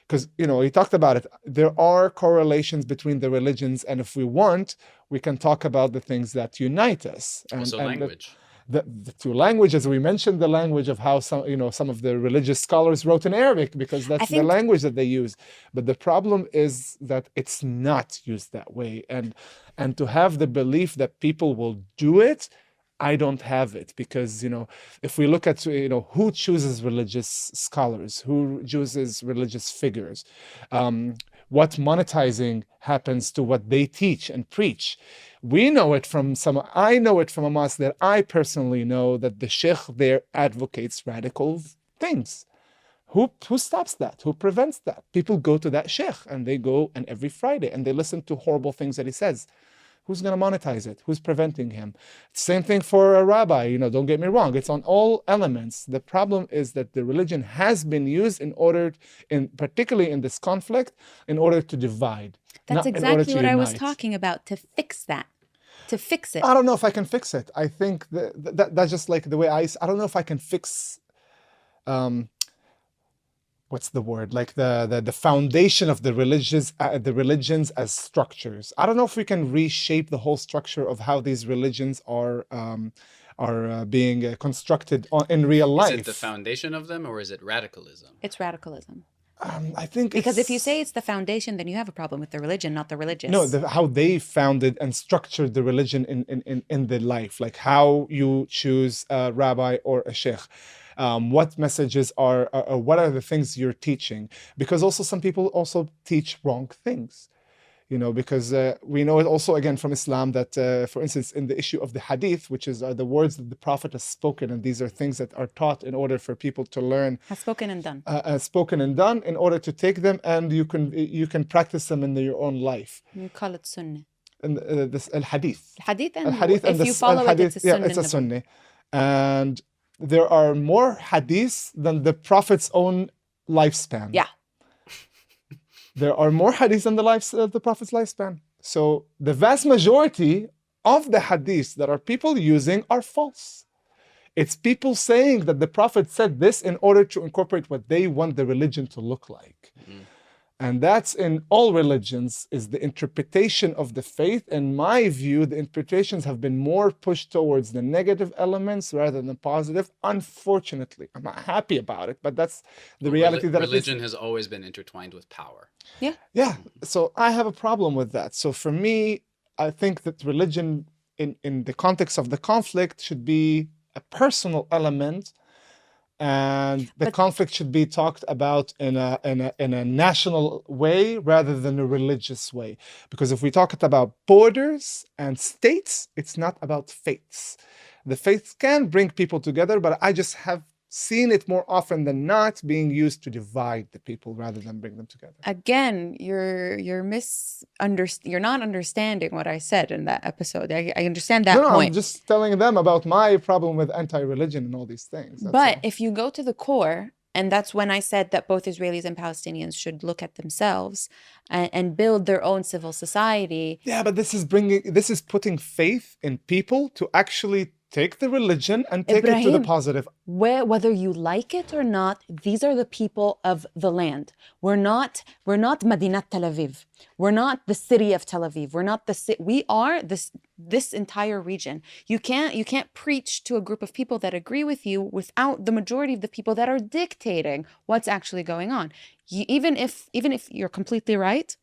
because he talked about it. There are correlations between the religions, and if we want, we can talk about the things that unite us. Also language. The two languages, we mentioned the language of how some of the religious scholars wrote in Arabic, because that's the language that they use. But the problem is that it's not used that way, and to have the belief that people will do it, I don't have it, because if we look at who chooses religious scholars, who chooses religious figures, what monetizing happens to what they teach and preach. I know it from a mosque that I personally know, that the sheikh there advocates radical things. Who stops that? Who prevents that? People go to that sheikh, and they go and every Friday and they listen to horrible things that he says. Who's going to monetize it? Who's preventing him? Same thing for a rabbi. Don't get me wrong. It's on all elements. The problem is that the religion has been used particularly in this conflict, in order to divide. That's exactly what I was talking about, to fix that. To fix it. I don't know if I can fix it. I think that's just like the way I don't know if I can fix, what's the word? Like the foundation of the religions as structures. I don't know if we can reshape the whole structure of how these religions are being constructed in real life. Is it the foundation of them, or is it radicalism? It's radicalism. I think because if you say it's the foundation, then you have a problem with the religion, not the religious. No, how they founded and structured the religion in the life, like how you choose a rabbi or a sheikh. What messages are what are the things you're teaching? Because also some people also teach wrong things, because we know it also again from Islam that, for instance, in the issue of the hadith, which is the words that the Prophet has spoken, and these are things that are taught in order for people to learn. Has spoken and done. Spoken and done, in order to take them and you can practice them in your own life. You call it sunnah. And this al-hadith. Hadith, and al-hadith, if you follow it, it's a sunnah. Yeah, it's a sunnah. And there are more hadiths than the Prophet's own lifespan. Yeah. There are more hadiths than the Prophet's lifespan. So the vast majority of the hadiths that are people using are false. It's people saying that the Prophet said this in order to incorporate what they want the religion to look like. Mm-hmm. And that's in all religions, is the interpretation of the faith. In my view, the interpretations have been more pushed towards the negative elements rather than the positive. Unfortunately, I'm not happy about it, but that's the reality that religion has always been intertwined with power. Yeah. Yeah. So I have a problem with that. So for me, I think that religion in the context of the conflict should be a personal element, and the conflict should be talked about in a national way rather than a religious way. Because if we talk about borders and states, it's not about faiths. The faiths can bring people together, but I just have seen it more often than not being used to divide the people rather than bring them together. Again, you're not understanding what I said in that episode. I understand that No, point. I'm just telling them about my problem with anti-religion and all these things. That's But all. if you go to the core, and that's when I said that both Israelis and Palestinians should look at themselves and build their own civil society. Yeah, but this is putting faith in people to actually take the religion and take it to the Ibrahim, positive. whether you like it or not, these are the people of the land. We're not Madinat Tel Aviv. We're not the city of Tel Aviv. We're not we are this entire region. You can't preach to a group of people that agree with you without the majority of the people that are dictating what's actually going on. Even if you're completely right,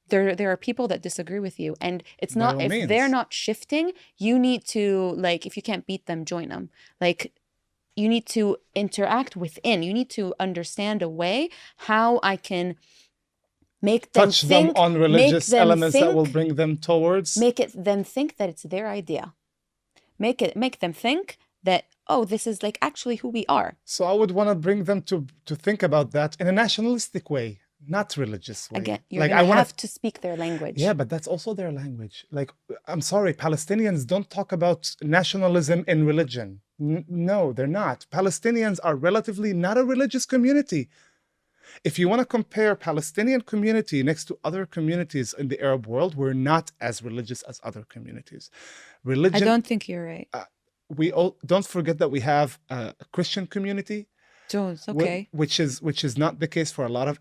there are people that disagree with you, and it's By not, all if means. they're not shifting, you need to, like, if you can't beat them, join them. Like, you need to interact within. You need to understand a way how I can make them Touch think, them on religious them elements that will think, bring them towards. make them think that it's their idea. Make them think that, oh, this is like actually who we are. So I would want to bring them to think about that in a nationalistic way, not religious way. Again, you're like gonna I want have to speak their language. Yeah, but that's also their language. Like, I'm sorry, Palestinians don't talk about nationalism in religion. No, they're not. Palestinians are relatively not a religious community. If you want to compare Palestinian community next to other communities in the Arab world, we're not as religious as other communities. Religion. I don't think you're right. We all don't forget that we have a Christian community. Jones, okay. Which is not the case for a lot of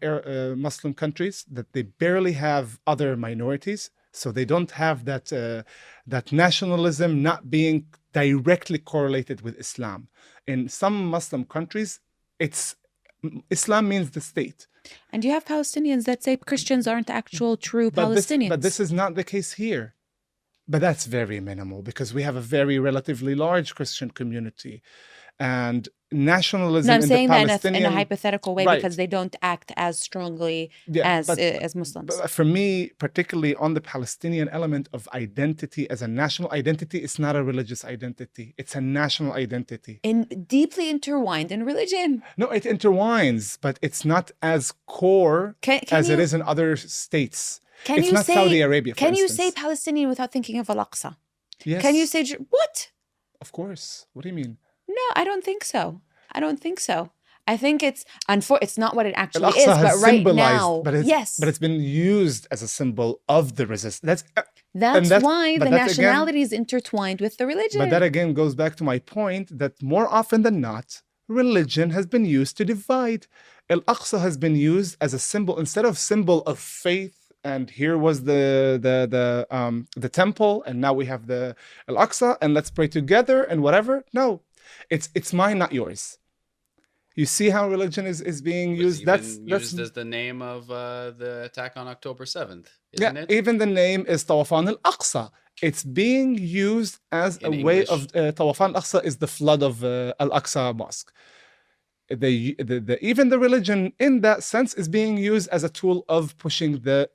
Muslim countries, that they barely have other minorities, so they don't have that nationalism not being directly correlated with Islam. In some Muslim countries, Islam means the state. And you have Palestinians that say Christians aren't actual true Palestinians. But this is not the case here. But that's very minimal because we have a very relatively large Christian community. And nationalism No, I'm in saying the that Palestinian... in a hypothetical way, Right. because they don't act as strongly as Muslims. But for me, particularly on the Palestinian element of identity as a national identity, it's not a religious identity. It's a national identity. Deeply intertwined in religion. No, it intertwines, but it's not as core as it is in other states. It's not Saudi Arabia, for Can you instance. say Palestinian without thinking of Al-Aqsa? Yes. Can you say, what? Of course. What do you mean? No, I don't think so. I think it's not what it actually Al-Aqsa is, has but right symbolized, now, but it's been used as a symbol of the resistance. That's why the that nationality is intertwined with the religion. But that again goes back to my point that more often than not, religion has been used to divide. Al-Aqsa has been used as a symbol, instead of symbol of faith. And here was the temple, and now we have the Al-Aqsa, and let's pray together and whatever. No, it's mine, not yours. You see how religion is being used. That's used as the name of the attack on October 7th, isn't it? Even the name is Tawafan al-Aqsa. It's being used as In a way English. of Tawafan al-Aqsa is the flood of Al-Aqsa Mosque. Even the religion in that sense is being used as a tool of pushing the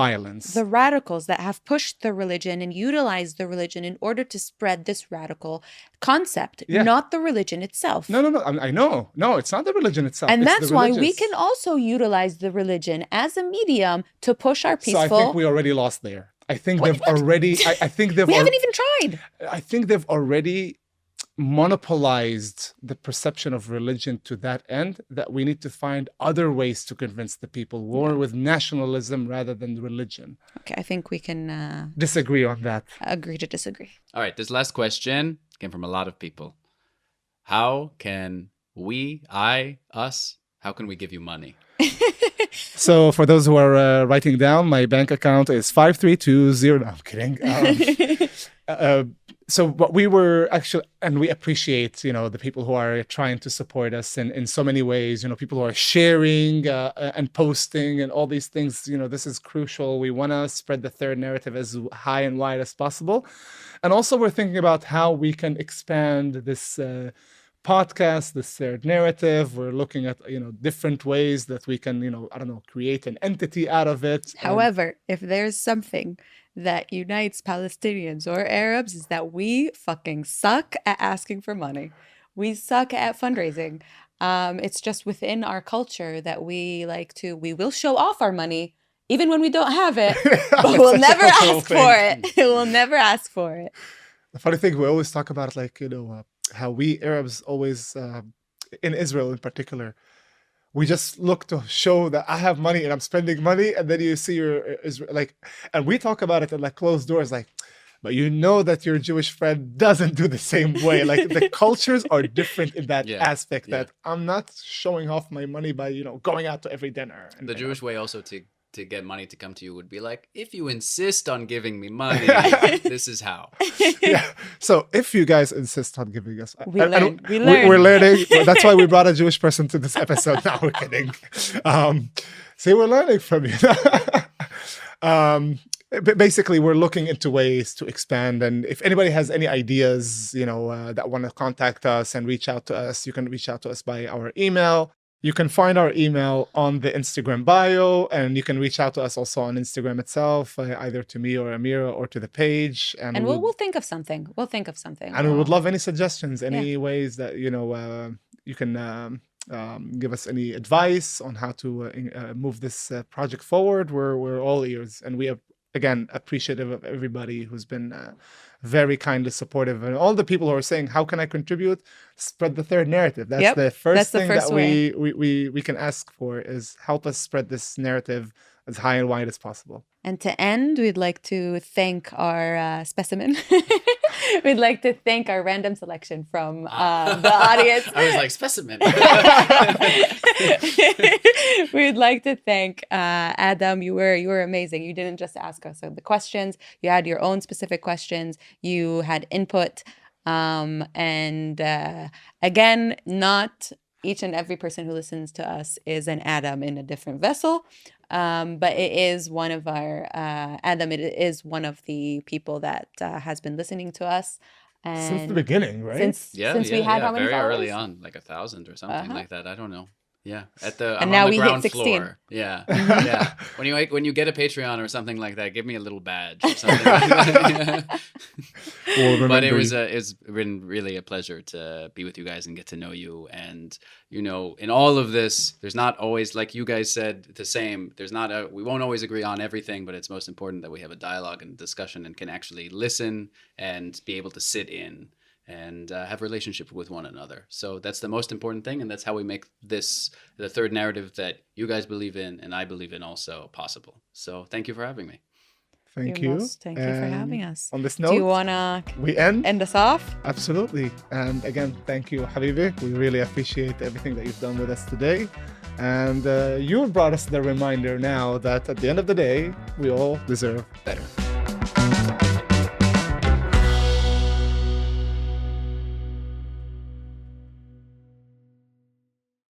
violence. The radicals that have pushed the religion and utilized the religion in order to spread this radical concept, not the religion itself. No. I know. No, it's not the religion itself. And it's that's the why we religious. can also utilize the religion as a medium to push our peaceful... So I think we already lost there. I think they've already... I think they've... We haven't even tried. I think they've already monopolized the perception of religion to that end, that we need to find other ways to convince the people, more with nationalism rather than religion. Okay, I think we can disagree on that. Agree to disagree. All right, this last question came from a lot of people. How can how can we give you money? So for those who are writing down, my bank account is 5320. No, I'm kidding. So what we were actually, and we appreciate, the people who are trying to support us in so many ways, people who are sharing and posting and all these things, this is crucial. We want to spread the third narrative as high and wide as possible. And also we're thinking about how we can expand this podcast, this third narrative. We're looking at, different ways that we can, create an entity out of it. However, if there's something that unites Palestinians or Arabs, is that we fucking suck at asking for money. We suck at fundraising. It's just within our culture that we will show off our money even when we don't have it, but It's we'll such a never cultural ask thing. for it. We'll never ask for it. The funny thing, we always talk about, like, how we Arabs always, in Israel in particular, we just look to show that I have money and I'm spending money, and then you see your Israel, like, and we talk about it in like closed doors, like, but you know that your Jewish friend doesn't do the same way. Like, the cultures are different in that Yeah, aspect. yeah. That I'm not showing off my money by going out to every dinner. The Jewish way also to get money to come to you would be like, if you insist on giving me money, this is how. Yeah. So if you guys insist on giving us, We learn. We learn. We're learning. That's why we brought a Jewish person to this episode. Now we're kidding. See, we're learning from you. Basically, we're looking into ways to expand. And if anybody has any ideas, that want to contact us and reach out to us, you can reach out to us by our email. You can find our email on the Instagram bio, and you can reach out to us also on Instagram itself, either to me or Amira or to the page. And we'll think of something. We'll think of something. And we would love any suggestions, any ways that, you can give us any advice on how to move this project forward. We're all ears, and we are, again, appreciative of everybody who's been very kindly supportive, and all the people who are saying, how can I contribute? Spread the third narrative. That's the first thing that we can ask for, is help us spread this narrative as high and wide as possible. And to end, we'd like to thank our specimen. We'd like to thank our random selection from the audience. I was like, specimen. We'd like to thank Adam. You were amazing. You didn't just ask us the questions. You had your own specific questions. You had input. And again, not each and every person who listens to us is an Adam in a different vessel. But it is one of our Adam. It is one of the people that has been listening to us Since the beginning, right? Since we had how many very followers? early on, like 1,000 or something like that. I don't know. Yeah, And I'm now on the we hit ground 16. floor. Yeah, yeah. When you get a Patreon or something like that, give me a little badge or something like that. But it's been really a pleasure to be with you guys and get to know you. And in all of this, there's not always, like you guys said, the same. We won't always agree on everything, but it's most important that we have a dialogue and discussion and can actually listen and be able to sit in and have a relationship with one another. So that's the most important thing, and that's how we make this the third narrative that you guys believe in and I believe in also possible. So thank you for having me. Thank you. Thank you for having us. On this note, do you wanna we end us off? Absolutely. And again, thank you, Habibi. We really appreciate everything that you've done with us today. And you brought us the reminder now that at the end of the day, we all deserve better.